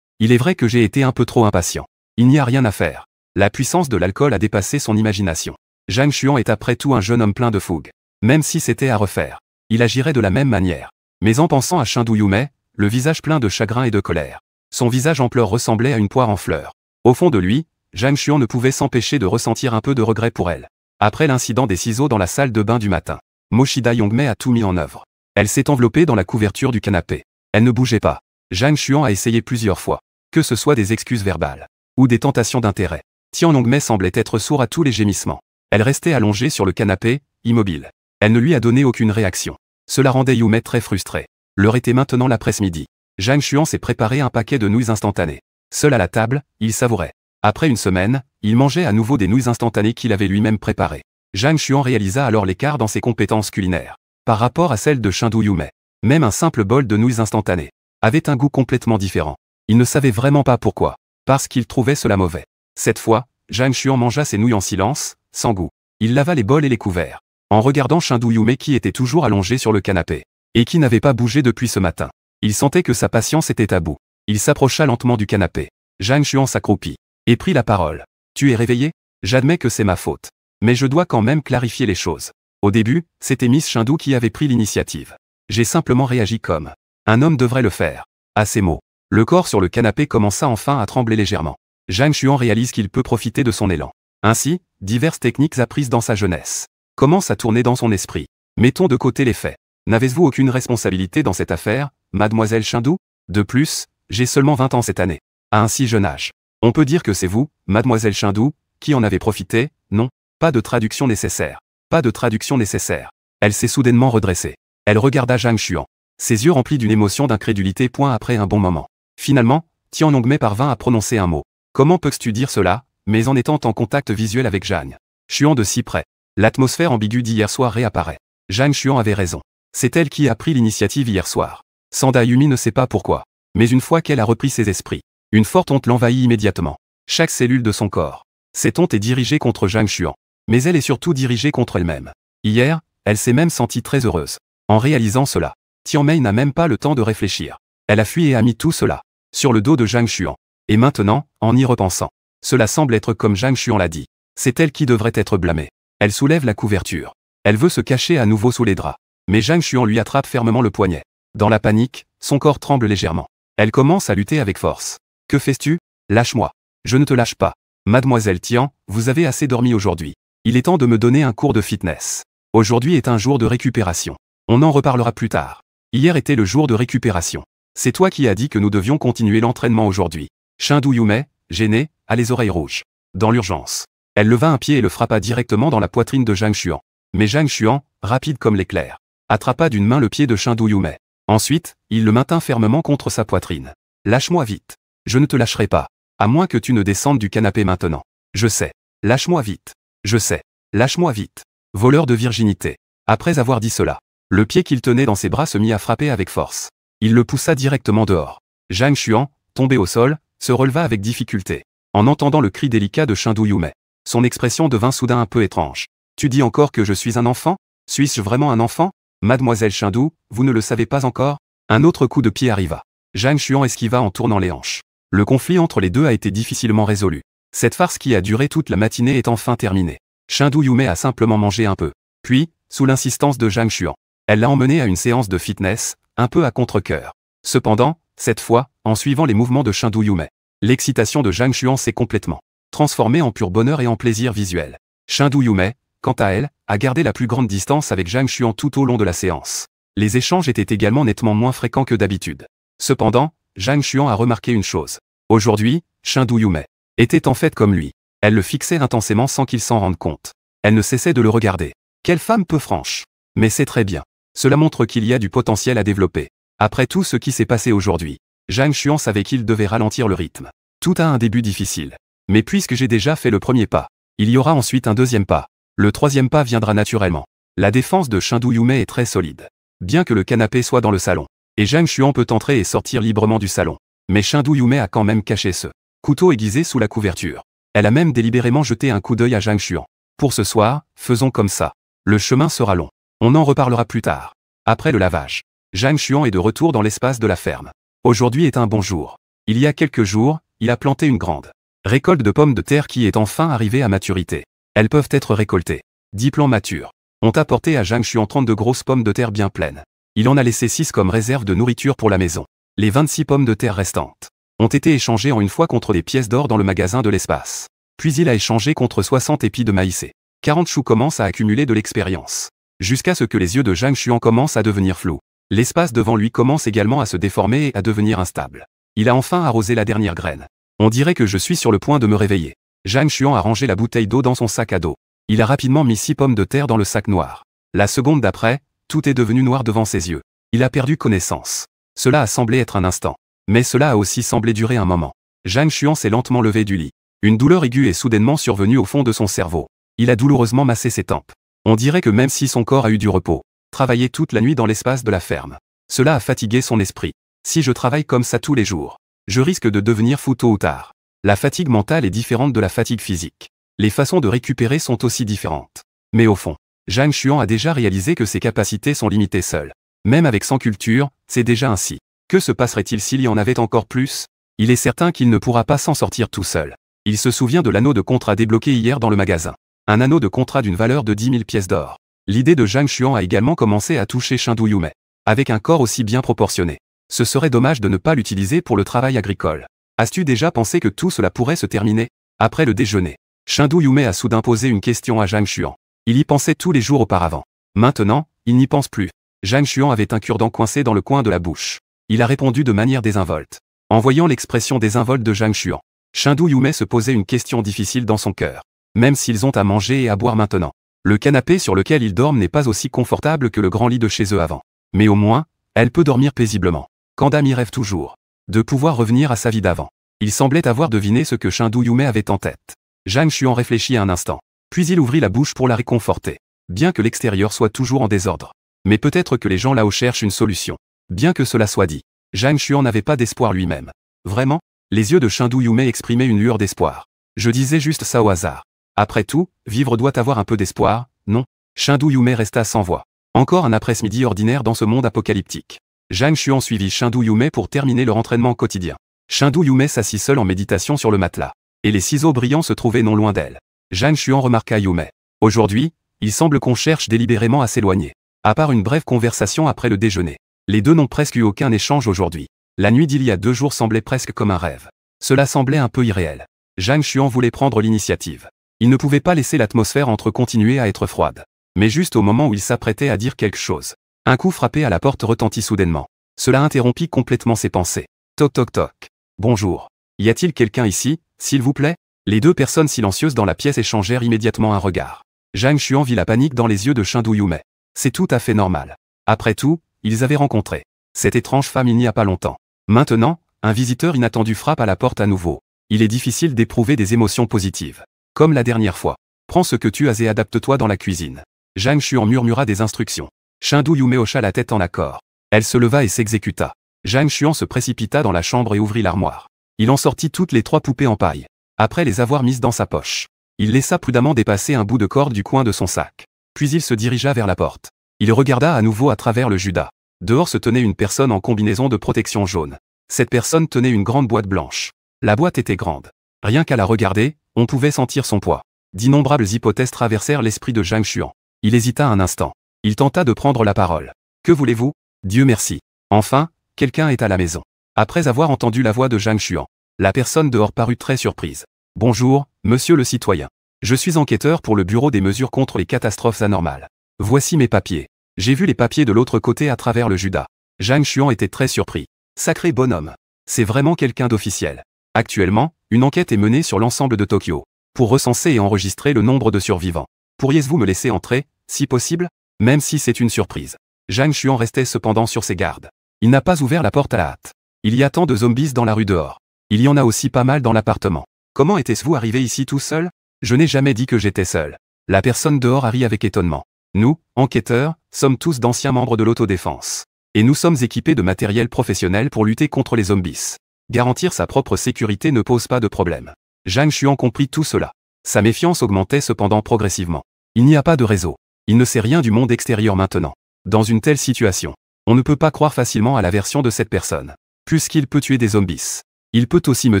A: Il est vrai que j'ai été un peu trop impatient. Il n'y a rien à faire. La puissance de l'alcool a dépassé son imagination. Zhang Xuan est après tout un jeune homme plein de fougue. Même si c'était à refaire, il agirait de la même manière. Mais en pensant à Chengdu Yume, le visage plein de chagrin et de colère. Son visage en pleurs ressemblait à une poire en fleurs. Au fond de lui, Zhang Xuan ne pouvait s'empêcher de ressentir un peu de regret pour elle. Après l'incident des ciseaux dans la salle de bain du matin, Moshida Yongmei a tout mis en œuvre. Elle s'est enveloppée dans la couverture du canapé. Elle ne bougeait pas. Zhang Xuan a essayé plusieurs fois. Que ce soit des excuses verbales ou des tentations d'intérêt. Tian Yongmei semblait être sourd à tous les gémissements. Elle restait allongée sur le canapé, immobile. Elle ne lui a donné aucune réaction. Cela rendait Yume très frustré. L'heure était maintenant l'après-midi. Zhang Xuan s'est préparé un paquet de nouilles instantanées. Seul à la table, il savourait. Après une semaine, il mangeait à nouveau des nouilles instantanées qu'il avait lui-même préparées. Zhang Xuan réalisa alors l'écart dans ses compétences culinaires par rapport à celles de Chengdu Yume. Même un simple bol de nouilles instantanées avait un goût complètement différent. Il ne savait vraiment pas pourquoi. Parce qu'il trouvait cela mauvais. Cette fois, Zhang Xuan mangea ses nouilles en silence, sans goût. Il lava les bols et les couverts. En regardant Chengdu Yume qui était toujours allongé sur le canapé. Et qui n'avait pas bougé depuis ce matin. Il sentait que sa patience était à bout. Il s'approcha lentement du canapé. Zhang Xuan s'accroupit. Et prit la parole. Tu es réveillé? J'admets que c'est ma faute. Mais je dois quand même clarifier les choses. Au début, c'était Miss Chengdu qui avait pris l'initiative. J'ai simplement réagi comme un homme devrait le faire. À ces mots, le corps sur le canapé commença enfin à trembler légèrement. Zhang Xuan réalise qu'il peut profiter de son élan. Ainsi, diverses techniques apprises dans sa jeunesse commencent à tourner dans son esprit. Mettons de côté les faits. N'avez-vous aucune responsabilité dans cette affaire, mademoiselle Chengdu? De plus, j'ai seulement 20 ans cette année. À un si jeune âge. On peut dire que c'est vous, mademoiselle Chengdu, qui en avez profité? Non, pas de traduction nécessaire. Pas de traduction nécessaire. Elle s'est soudainement redressée. Elle regarda Zhang Xuan. Ses yeux remplis d'une émotion d'incrédulité. Après un bon moment. Finalement, Tian Yongmei parvint à prononcer un mot. Comment peux-tu dire cela, mais en étant en contact visuel avec Zhang Xuan de si près? L'atmosphère ambiguë d'hier soir réapparaît. Zhang Xuan avait raison. C'est elle qui a pris l'initiative hier soir. Sanda Yumi ne sait pas pourquoi. Mais une fois qu'elle a repris ses esprits, une forte honte l'envahit immédiatement. Chaque cellule de son corps. Cette honte est dirigée contre Zhang Xuan. Mais elle est surtout dirigée contre elle-même. Hier, elle s'est même sentie très heureuse. En réalisant cela, Tian Mei n'a même pas le temps de réfléchir. Elle a fui et a mis tout cela sur le dos de Zhang Xuan. Et maintenant, en y repensant, cela semble être comme Zhang Xuan l'a dit. C'est elle qui devrait être blâmée. Elle soulève la couverture. Elle veut se cacher à nouveau sous les draps. Mais Zhang Xuan lui attrape fermement le poignet. Dans la panique, son corps tremble légèrement. Elle commence à lutter avec force. Que fais-tu? Lâche-moi. Je ne te lâche pas. Mademoiselle Tian, vous avez assez dormi aujourd'hui. Il est temps de me donner un cours de fitness. Aujourd'hui est un jour de récupération. On en reparlera plus tard. Hier était le jour de récupération. C'est toi qui as dit que nous devions continuer l'entraînement aujourd'hui. Chengdu Yume, gênée, a les oreilles rouges. Dans l'urgence. Elle leva un pied et le frappa directement dans la poitrine de Zhang Xuan. Mais Zhang Xuan, rapide comme l'éclair, attrapa d'une main le pied de Chengdu Yume. Ensuite, il le maintint fermement contre sa poitrine. Lâche-moi vite. Je ne te lâcherai pas. À moins que tu ne descendes du canapé maintenant. Je sais. Lâche-moi vite. Je sais. Lâche-moi vite. Voleur de virginité. Après avoir dit cela, le pied qu'il tenait dans ses bras se mit à frapper avec force. Il le poussa directement dehors. Zhang Xuan, tombé au sol, se releva avec difficulté. En entendant le cri délicat de Chengdu Yume, son expression devint soudain un peu étrange. Tu dis encore que je suis un enfant? Suis-je vraiment un enfant? Mademoiselle Chengdu, vous ne le savez pas encore? Un autre coup de pied arriva. Zhang Xuan esquiva en tournant les hanches. Le conflit entre les deux a été difficilement résolu. Cette farce qui a duré toute la matinée est enfin terminée. Chengdu Yume a simplement mangé un peu. Puis, sous l'insistance de Zhang Xuan, elle l'a emmené à une séance de fitness, un peu à contre-cœur. Cependant, cette fois, en suivant les mouvements de Chengdu Yume, l'excitation de Zhang Xuan s'est complètement transformée en pur bonheur et en plaisir visuel. Chengdu Yume, quant à elle, a gardé la plus grande distance avec Zhang Xuan tout au long de la séance. Les échanges étaient également nettement moins fréquents que d'habitude. Cependant, Zhang Xuan a remarqué une chose. Aujourd'hui, Chen Douyume était en fait comme lui. Elle le fixait intensément sans qu'il s'en rende compte. Elle ne cessait de le regarder. Quelle femme peu franche. Mais c'est très bien. Cela montre qu'il y a du potentiel à développer. Après tout ce qui s'est passé aujourd'hui, Zhang Xuan savait qu'il devait ralentir le rythme. Tout a un début difficile. Mais puisque j'ai déjà fait le premier pas, il y aura ensuite un deuxième pas. Le troisième pas viendra naturellement. La défense de Chen Douyume est très solide. Bien que le canapé soit dans le salon, et Zhang Xuan peut entrer et sortir librement du salon. Mais Chen Douyume a quand même caché ce couteau aiguisé sous la couverture. Elle a même délibérément jeté un coup d'œil à Zhang Xuan. Pour ce soir, faisons comme ça. Le chemin sera long. On en reparlera plus tard. Après le lavage, Zhang Xuan est de retour dans l'espace de la ferme. Aujourd'hui est un bon jour. Il y a quelques jours, il a planté une grande récolte de pommes de terre qui est enfin arrivée à maturité. Elles peuvent être récoltées. 10 plants matures ont apporté à Zhang Xuan 32 grosses pommes de terre bien pleines. Il en a laissé 6 comme réserve de nourriture pour la maison. Les 26 pommes de terre restantes ont été échangées en une fois contre des pièces d'or dans le magasin de l'espace. Puis il a échangé contre 60 épis de maïs et 40 choux commencent à accumuler de l'expérience. Jusqu'à ce que les yeux de Zhang Xuan commencent à devenir flous. L'espace devant lui commence également à se déformer et à devenir instable. Il a enfin arrosé la dernière graine. On dirait que je suis sur le point de me réveiller. Zhang Xuan a rangé la bouteille d'eau dans son sac à dos. Il a rapidement mis 6 pommes de terre dans le sac noir. La seconde d'après, tout est devenu noir devant ses yeux. Il a perdu connaissance. Cela a semblé être un instant. Mais cela a aussi semblé durer un moment. Zhang Xuan s'est lentement levé du lit. Une douleur aiguë est soudainement survenue au fond de son cerveau. Il a douloureusement massé ses tempes. On dirait que même si son corps a eu du repos, travaillé toute la nuit dans l'espace de la ferme, cela a fatigué son esprit. Si je travaille comme ça tous les jours, je risque de devenir fou tôt ou tard. La fatigue mentale est différente de la fatigue physique. Les façons de récupérer sont aussi différentes. Mais au fond, Zhang Xuan a déjà réalisé que ses capacités sont limitées seules. Même avec 100 cultures, c'est déjà ainsi. Que se passerait-il s'il y en avait encore plus? Il est certain qu'il ne pourra pas s'en sortir tout seul. Il se souvient de l'anneau de contrat débloqué hier dans le magasin. Un anneau de contrat d'une valeur de 10 000 pièces d'or. L'idée de Zhang Xuan a également commencé à toucher Chen Douyume. Avec un corps aussi bien proportionné. Ce serait dommage de ne pas l'utiliser pour le travail agricole. As-tu déjà pensé que tout cela pourrait se terminer? Après le déjeuner, Chen Douyume a soudain posé une question à Zhang Xuan. Il y pensait tous les jours auparavant. Maintenant, il n'y pense plus. Zhang Xuan avait un cure-dent coincé dans le coin de la bouche. Il a répondu de manière désinvolte. En voyant l'expression désinvolte de Zhang Xuan, Chen Douyume se posait une question difficile dans son cœur. Même s'ils ont à manger et à boire maintenant, le canapé sur lequel ils dorment n'est pas aussi confortable que le grand lit de chez eux avant. Mais au moins, elle peut dormir paisiblement. Kandam y rêve toujours de pouvoir revenir à sa vie d'avant. Il semblait avoir deviné ce que Chen Douyume avait en tête. Zhang Xuan réfléchit un instant. Puis il ouvrit la bouche pour la réconforter. Bien que l'extérieur soit toujours en désordre. Mais peut-être que les gens là-haut cherchent une solution. Bien que cela soit dit, Zhang Xuan n'avait pas d'espoir lui-même. Vraiment? Les yeux de Chen Douyume exprimaient une lueur d'espoir. Je disais juste ça au hasard. Après tout, vivre doit avoir un peu d'espoir, non? Chen Douyume resta sans voix. Encore un après-midi ordinaire dans ce monde apocalyptique. Zhang Xuan suivit Chen Douyume pour terminer leur entraînement quotidien. Chen Douyume s'assit seul en méditation sur le matelas. Et les ciseaux brillants se trouvaient non loin d'elle. Zhang Xuan remarqua Yume. Aujourd'hui, il semble qu'on cherche délibérément à s'éloigner. À part une brève conversation après le déjeuner. Les deux n'ont presque eu aucun échange aujourd'hui. La nuit d'il y a 2 jours semblait presque comme un rêve. Cela semblait un peu irréel. Zhang Xuan voulait prendre l'initiative. Il ne pouvait pas laisser l'atmosphère entre continuer à être froide. Mais juste au moment où il s'apprêtait à dire quelque chose, un coup frappé à la porte retentit soudainement. Cela interrompit complètement ses pensées. Toc toc toc. Bonjour. Y a-t-il quelqu'un ici, s'il vous plaît? Les 2 personnes silencieuses dans la pièce échangèrent immédiatement un regard. Zhang Xuan vit la panique dans les yeux de Chen Douyume. C'est tout à fait normal. Après tout, ils avaient rencontré cette étrange femme il n'y a pas longtemps. Maintenant, un visiteur inattendu frappe à la porte à nouveau. Il est difficile d'éprouver des émotions positives. Comme la dernière fois. Prends ce que tu as et adapte-toi dans la cuisine. Zhang Xuan murmura des instructions. Chen Douyume hocha la tête en accord. Elle se leva et s'exécuta. Zhang Xuan se précipita dans la chambre et ouvrit l'armoire. Il en sortit toutes les 3 poupées en paille. Après les avoir mises dans sa poche, il laissa prudemment dépasser un bout de corde du coin de son sac. Puis il se dirigea vers la porte. Il regarda à nouveau à travers le judas. Dehors se tenait une personne en combinaison de protection jaune. Cette personne tenait une grande boîte blanche. La boîte était grande. Rien qu'à la regarder, on pouvait sentir son poids. D'innombrables hypothèses traversèrent l'esprit de Zhang Xuan. Il hésita un instant. Il tenta de prendre la parole. Que voulez-vous? Dieu merci. Enfin, quelqu'un est à la maison. Après avoir entendu la voix de Zhang Xuan, la personne dehors parut très surprise. Bonjour, monsieur le citoyen. Je suis enquêteur pour le Bureau des mesures contre les catastrophes anormales. Voici mes papiers. J'ai vu les papiers de l'autre côté à travers le Judas. Zhang Xuan était très surpris. Sacré bonhomme. C'est vraiment quelqu'un d'officiel. Actuellement, une enquête est menée sur l'ensemble de Tokyo, pour recenser et enregistrer le nombre de survivants. Pourriez-vous me laisser entrer, si possible? Même si c'est une surprise. Zhang Xuan restait cependant sur ses gardes. Il n'a pas ouvert la porte à la hâte. Il y a tant de zombies dans la rue dehors. Il y en a aussi pas mal dans l'appartement. Comment était-vous arrivé ici tout seul? Je n'ai jamais dit que j'étais seul. La personne dehors a ri avec étonnement. Nous, enquêteurs, sommes tous d'anciens membres de l'autodéfense. Et nous sommes équipés de matériel professionnel pour lutter contre les zombies. Garantir sa propre sécurité ne pose pas de problème. Zhang Xuan comprit tout cela. Sa méfiance augmentait cependant progressivement. Il n'y a pas de réseau. Il ne sait rien du monde extérieur maintenant. Dans une telle situation, on ne peut pas croire facilement à la version de cette personne. Puisqu'il peut tuer des zombies, il peut aussi me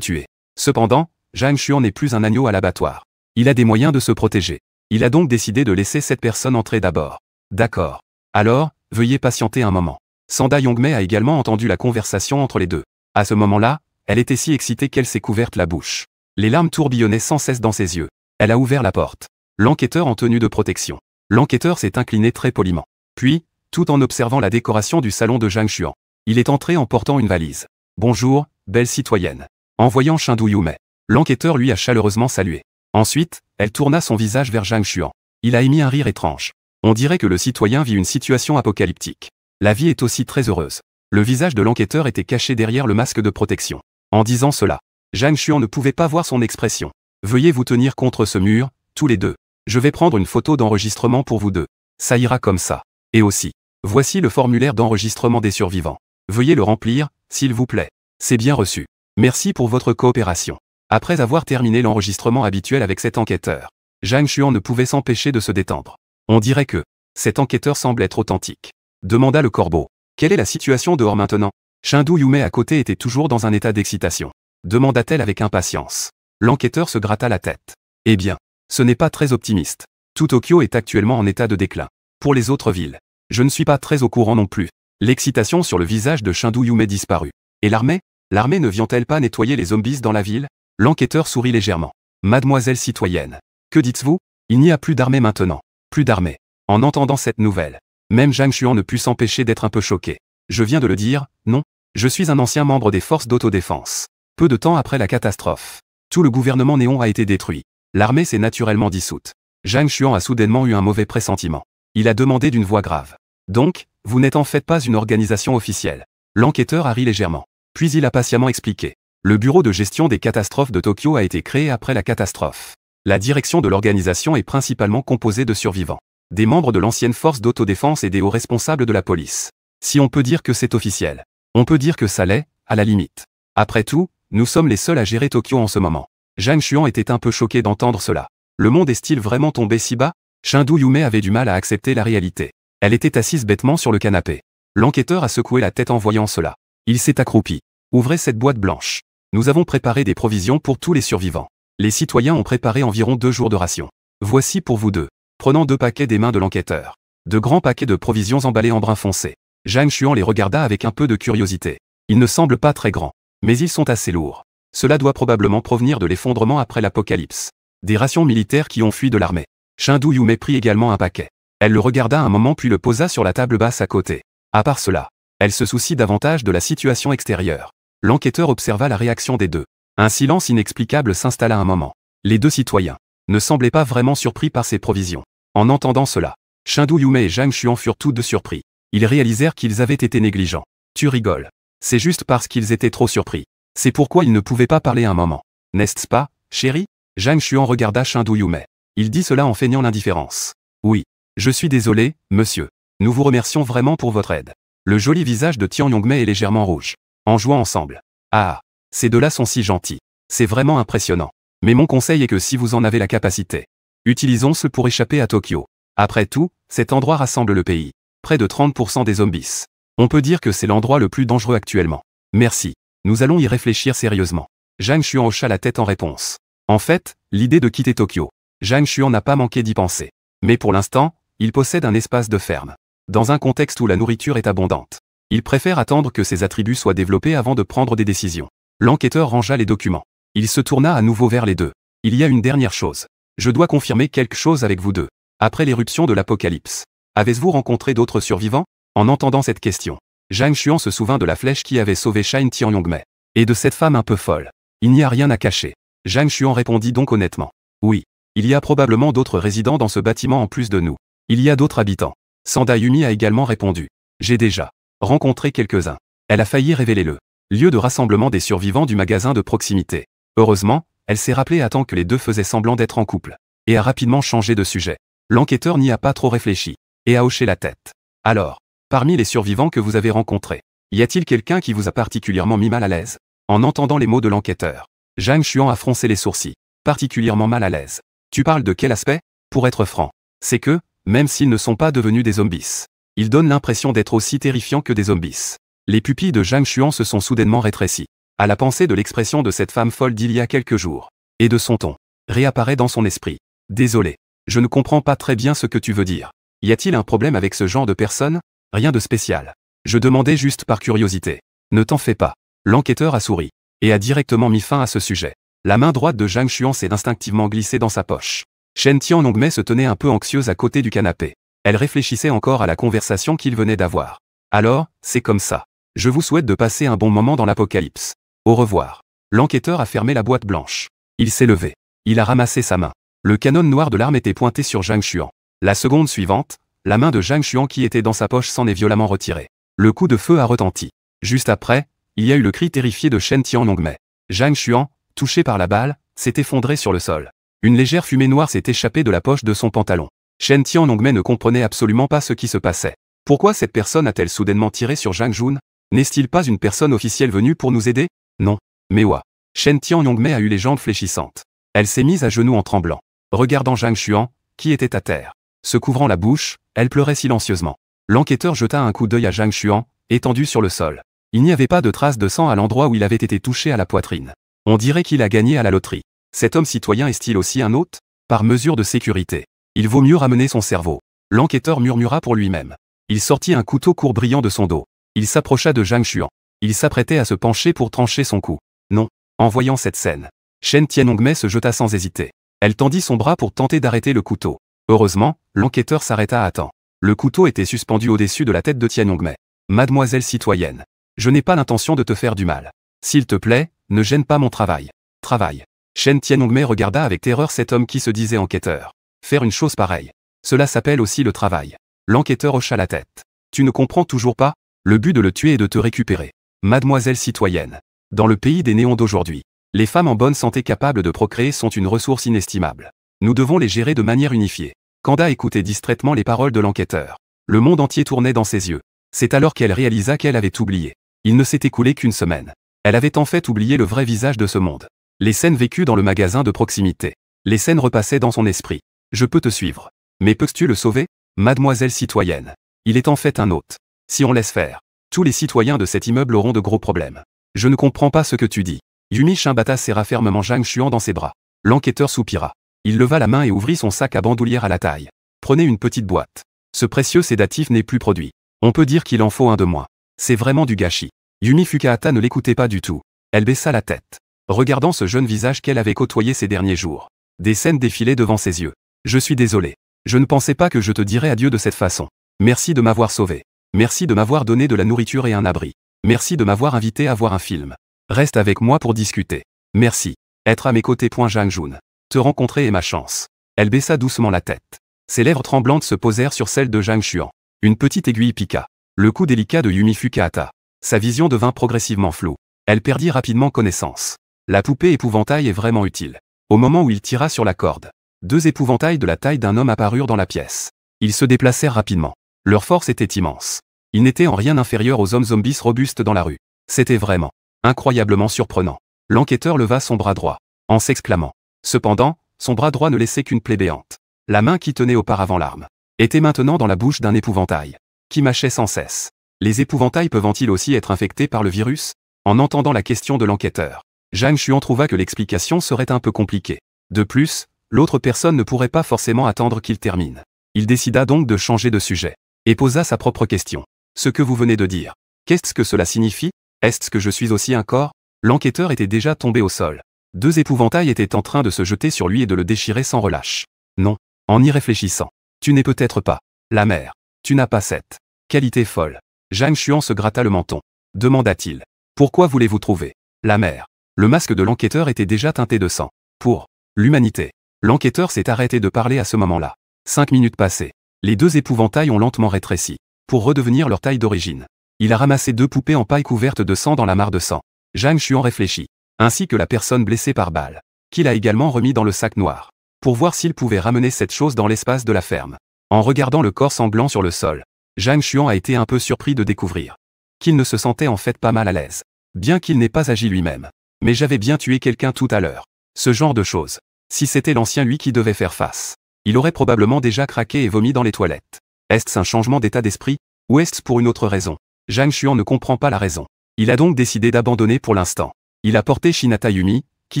A: tuer. Cependant, Zhang Xuan n'est plus un agneau à l'abattoir. Il a des moyens de se protéger. Il a donc décidé de laisser cette personne entrer d'abord. D'accord. Alors, veuillez patienter un moment. Sanda Yongmei a également entendu la conversation entre les deux. À ce moment-là, elle était si excitée qu'elle s'est couverte la bouche. Les larmes tourbillonnaient sans cesse dans ses yeux. Elle a ouvert la porte. L'enquêteur en tenue de protection. L'enquêteur s'est incliné très poliment. Puis, tout en observant la décoration du salon de Zhang Xuan, il est entré en portant une valise. Bonjour, belle citoyenne. En voyant Chengdu Yumei, l'enquêteur lui a chaleureusement salué. Ensuite, elle tourna son visage vers Zhang Xuan. Il a émis un rire étrange. On dirait que le citoyen vit une situation apocalyptique. La vie est aussi très heureuse. Le visage de l'enquêteur était caché derrière le masque de protection. En disant cela, Zhang Xuan ne pouvait pas voir son expression. Veuillez vous tenir contre ce mur, tous les deux. Je vais prendre une photo d'enregistrement pour vous deux. Ça ira comme ça. Et aussi, voici le formulaire d'enregistrement des survivants. Veuillez le remplir, s'il vous plaît. C'est bien reçu. Merci pour votre coopération. Après avoir terminé l'enregistrement habituel avec cet enquêteur, Zhang Xuan ne pouvait s'empêcher de se détendre. On dirait que cet enquêteur semble être authentique. Demanda le corbeau. Quelle est la situation dehors maintenant? Chengdu Yumei à côté était toujours dans un état d'excitation. Demanda-t-elle avec impatience. L'enquêteur se gratta la tête. Eh bien, ce n'est pas très optimiste. Tout Tokyo est actuellement en état de déclin. Pour les autres villes, je ne suis pas très au courant non plus. L'excitation sur le visage de Chengdu Yumei disparut. Et l'armée? L'armée ne vient-elle pas nettoyer les zombies dans la ville? L'enquêteur sourit légèrement. Mademoiselle citoyenne. Que dites-vous? Il n'y a plus d'armée maintenant. Plus d'armée. En entendant cette nouvelle, même Zhang Xuan ne put s'empêcher d'être un peu choqué. Je viens de le dire, non? Je suis un ancien membre des forces d'autodéfense. Peu de temps après la catastrophe, tout le gouvernement Néon a été détruit. L'armée s'est naturellement dissoute. Zhang Xuan a soudainement eu un mauvais pressentiment. Il a demandé d'une voix grave. Donc, vous n'êtes en fait pas une organisation officielle. L'enquêteur a ri légèrement. Puis il a patiemment expliqué. Le bureau de gestion des catastrophes de Tokyo a été créé après la catastrophe. La direction de l'organisation est principalement composée de survivants. Des membres de l'ancienne force d'autodéfense et des hauts responsables de la police. Si on peut dire que c'est officiel, on peut dire que ça l'est, à la limite. Après tout, nous sommes les seuls à gérer Tokyo en ce moment. Zhang Xuan était un peu choqué d'entendre cela. Le monde est-il vraiment tombé si bas? Chengdu Yumei avait du mal à accepter la réalité. Elle était assise bêtement sur le canapé. L'enquêteur a secoué la tête en voyant cela. Il s'est accroupi. Ouvrez cette boîte blanche. Nous avons préparé des provisions pour tous les survivants. Les citoyens ont préparé environ 2 jours de rations. Voici pour vous deux. Prenant 2 paquets des mains de l'enquêteur. De grands paquets de provisions emballés en brun foncé. Zhang Xuan les regarda avec un peu de curiosité. Ils ne semblent pas très grands, mais ils sont assez lourds. Cela doit probablement provenir de l'effondrement après l'apocalypse. Des rations militaires qui ont fui de l'armée. Chengdu Yumei prit également un paquet. Elle le regarda un moment puis le posa sur la table basse à côté. À part cela, elle se soucie davantage de la situation extérieure. L'enquêteur observa la réaction des deux. Un silence inexplicable s'installa un moment. Les deux citoyens ne semblaient pas vraiment surpris par ces provisions. En entendant cela, Chengdu Yumei et Zhang Xuan furent tous deux surpris. Ils réalisèrent qu'ils avaient été négligents. Tu rigoles. C'est juste parce qu'ils étaient trop surpris. C'est pourquoi ils ne pouvaient pas parler un moment. N'est-ce pas, chérie? Zhang Xuan regarda Chengdu Yumei. Il dit cela en feignant l'indifférence. Oui. Je suis désolé, monsieur. Nous vous remercions vraiment pour votre aide. Le joli visage de Tian Yongmei est légèrement rouge. En jouant ensemble. Ah, ces deux-là sont si gentils. C'est vraiment impressionnant. Mais mon conseil est que si vous en avez la capacité, utilisons-ce pour échapper à Tokyo. Après tout, cet endroit rassemble le pays. Près de 30% des zombies. On peut dire que c'est l'endroit le plus dangereux actuellement. Merci. Nous allons y réfléchir sérieusement. Zhang Xuan hocha la tête en réponse. En fait, l'idée de quitter Tokyo. Zhang Xuan n'a pas manqué d'y penser. Mais pour l'instant, il possède un espace de ferme. Dans un contexte où la nourriture est abondante. Il préfère attendre que ses attributs soient développés avant de prendre des décisions. L'enquêteur rangea les documents. Il se tourna à nouveau vers les deux. Il y a une dernière chose. Je dois confirmer quelque chose avec vous deux. Après l'éruption de l'apocalypse, avez-vous rencontré d'autres survivants? En entendant cette question, Zhang Xuan se souvint de la flèche qui avait sauvé Shen Tianyongmei. Et de cette femme un peu folle. Il n'y a rien à cacher. Zhang Xuan répondit donc honnêtement. Oui. Il y a probablement d'autres résidents dans ce bâtiment en plus de nous. Il y a d'autres habitants. Sanda Yumi a également répondu. J'ai déjà rencontré quelques-uns. Elle a failli révéler le lieu de rassemblement des survivants du magasin de proximité. Heureusement, elle s'est rappelée à temps que les deux faisaient semblant d'être en couple. Et a rapidement changé de sujet. L'enquêteur n'y a pas trop réfléchi. Et a hoché la tête. Alors, parmi les survivants que vous avez rencontrés, y a-t-il quelqu'un qui vous a particulièrement mis mal à l'aise? En entendant les mots de l'enquêteur, Zhang Xuan a froncé les sourcils. Particulièrement mal à l'aise. Tu parles de quel aspect? Pour être franc, c'est que, même s'ils ne sont pas devenus des zombies, ils donnent l'impression d'être aussi terrifiants que des zombies. Les pupilles de Zhang Xuan se sont soudainement rétrécies. À la pensée de l'expression de cette femme folle d'il y a quelques jours. Et de son ton. Réapparaît dans son esprit. Désolé. Je ne comprends pas très bien ce que tu veux dire. Y a-t-il un problème avec ce genre de personne? Rien de spécial. Je demandais juste par curiosité. Ne t'en fais pas. L'enquêteur a souri. Et a directement mis fin à ce sujet. La main droite de Zhang Xuan s'est instinctivement glissée dans sa poche. Shen Tianyongmei se tenait un peu anxieuse à côté du canapé. Elle réfléchissait encore à la conversation qu'il venait d'avoir. Alors, c'est comme ça. Je vous souhaite de passer un bon moment dans l'apocalypse. Au revoir. L'enquêteur a fermé la boîte blanche. Il s'est levé. Il a ramassé sa main. Le canon noir de l'arme était pointé sur Zhang Xuan. La seconde suivante, la main de Zhang Xuan qui était dans sa poche s'en est violemment retirée. Le coup de feu a retenti. Juste après, il y a eu le cri terrifié de Shen Tianyongmei. Zhang Xuan, touché par la balle, s'est effondré sur le sol. Une légère fumée noire s'est échappée de la poche de son pantalon. Shen Tianyongmei ne comprenait absolument pas ce qui se passait. Pourquoi cette personne a-t-elle soudainement tiré sur Zhang Jun? N'est-il pas une personne officielle venue pour nous aider? Non. Mais ouais. Shen Tianyongmei a eu les jambes fléchissantes. Elle s'est mise à genoux en tremblant. Regardant Zhang Xuan, qui était à terre. Se couvrant la bouche, elle pleurait silencieusement. L'enquêteur jeta un coup d'œil à Zhang Xuan, étendu sur le sol. Il n'y avait pas de traces de sang à l'endroit où il avait été touché à la poitrine. On dirait qu'il a gagné à la loterie. Cet homme citoyen est-il aussi un hôte? Par mesure de sécurité. Il vaut mieux ramener son cerveau. L'enquêteur murmura pour lui-même. Il sortit un couteau court brillant de son dos. Il s'approcha de Zhang Xuan. Il s'apprêtait à se pencher pour trancher son cou. Non. En voyant cette scène, Shen Tianyongmei se jeta sans hésiter. Elle tendit son bras pour tenter d'arrêter le couteau. Heureusement, l'enquêteur s'arrêta à temps. Le couteau était suspendu au-dessus de la tête de Tianyongmei. Mademoiselle citoyenne. Je n'ai pas l'intention de te faire du mal. S'il te plaît, ne gêne pas mon travail. Travail. Shen Tianyongmei regarda avec terreur cet homme qui se disait enquêteur. Faire une chose pareille. Cela s'appelle aussi le travail. L'enquêteur hocha la tête. Tu ne comprends toujours pas? Le but de le tuer est de te récupérer. Mademoiselle citoyenne. Dans le pays des néons d'aujourd'hui, les femmes en bonne santé capables de procréer sont une ressource inestimable. Nous devons les gérer de manière unifiée. Kanda écoutait distraitement les paroles de l'enquêteur. Le monde entier tournait dans ses yeux. C'est alors qu'elle réalisa qu'elle avait oublié. Il ne s'est écoulé qu'une semaine. Elle avait en fait oublié le vrai visage de ce monde. Les scènes vécues dans le magasin de proximité. Les scènes repassaient dans son esprit. Je peux te suivre. Mais peux-tu le sauver? Mademoiselle citoyenne. Il est en fait un hôte. Si on laisse faire, tous les citoyens de cet immeuble auront de gros problèmes. Je ne comprends pas ce que tu dis. Yumi Shimbata serra fermement Zhang Xuan dans ses bras. L'enquêteur soupira. Il leva la main et ouvrit son sac à bandoulière à la taille. Prenez une petite boîte. Ce précieux sédatif n'est plus produit. On peut dire qu'il en faut un de moins. C'est vraiment du gâchis. Yumi Fukahata ne l'écoutait pas du tout. Elle baissa la tête, regardant ce jeune visage qu'elle avait côtoyé ces derniers jours. Des scènes défilaient devant ses yeux. Je suis désolé. Je ne pensais pas que je te dirais adieu de cette façon. Merci de m'avoir sauvé. Merci de m'avoir donné de la nourriture et un abri. Merci de m'avoir invité à voir un film. Reste avec moi pour discuter. Merci. Être à mes côtés. Zhang Jun. Te rencontrer est ma chance. Elle baissa doucement la tête. Ses lèvres tremblantes se posèrent sur celles de Zhang Xuan. Une petite aiguille piqua. Le cou délicat de Yumi Fukahata. Sa vision devint progressivement floue. Elle perdit rapidement connaissance. La poupée épouvantail est vraiment utile. Au moment où il tira sur la corde, deux épouvantails de la taille d'un homme apparurent dans la pièce. Ils se déplacèrent rapidement. Leur force était immense. Ils n'étaient en rien inférieurs aux hommes zombies robustes dans la rue. C'était vraiment incroyablement surprenant. L'enquêteur leva son bras droit, en s'exclamant. Cependant, son bras droit ne laissait qu'une plaie béante. La main qui tenait auparavant l'arme était maintenant dans la bouche d'un épouvantail, qui mâchait sans cesse. Les épouvantails peuvent-ils aussi être infectés par le virus? En entendant la question de l'enquêteur, Zhang Xuan trouva que l'explication serait un peu compliquée. De plus, l'autre personne ne pourrait pas forcément attendre qu'il termine. Il décida donc de changer de sujet, et posa sa propre question. Ce que vous venez de dire, qu'est-ce que cela signifie? Est-ce que je suis aussi un corps? L'enquêteur était déjà tombé au sol. 2 épouvantails étaient en train de se jeter sur lui et de le déchirer sans relâche. Non, en y réfléchissant. Tu n'es peut-être pas la mère. Tu n'as pas cette qualité folle. Zhang Xuan se gratta le menton. Demanda-t-il. Pourquoi voulez-vous trouver la mère? Le masque de l'enquêteur était déjà teinté de sang. Pour l'humanité. L'enquêteur s'est arrêté de parler à ce moment-là. 5 minutes passées. Les 2 épouvantails ont lentement rétréci, pour redevenir leur taille d'origine. Il a ramassé 2 poupées en paille couvertes de sang dans la mare de sang. Zhang Xuan réfléchit, ainsi que la personne blessée par balle, qu'il a également remis dans le sac noir, pour voir s'il pouvait ramener cette chose dans l'espace de la ferme. En regardant le corps sanglant sur le sol, Zhang Xuan a été un peu surpris de découvrir qu'il ne se sentait en fait pas mal à l'aise, bien qu'il n'ait pas agi lui-même. Mais j'avais bien tué quelqu'un tout à l'heure. Ce genre de choses. Si c'était l'ancien lui qui devait faire face, il aurait probablement déjà craqué et vomi dans les toilettes. Est-ce un changement d'état d'esprit, ou est-ce pour une autre raison? Zhang Xuan ne comprend pas la raison. Il a donc décidé d'abandonner pour l'instant. Il a porté Shinata Yumi, qui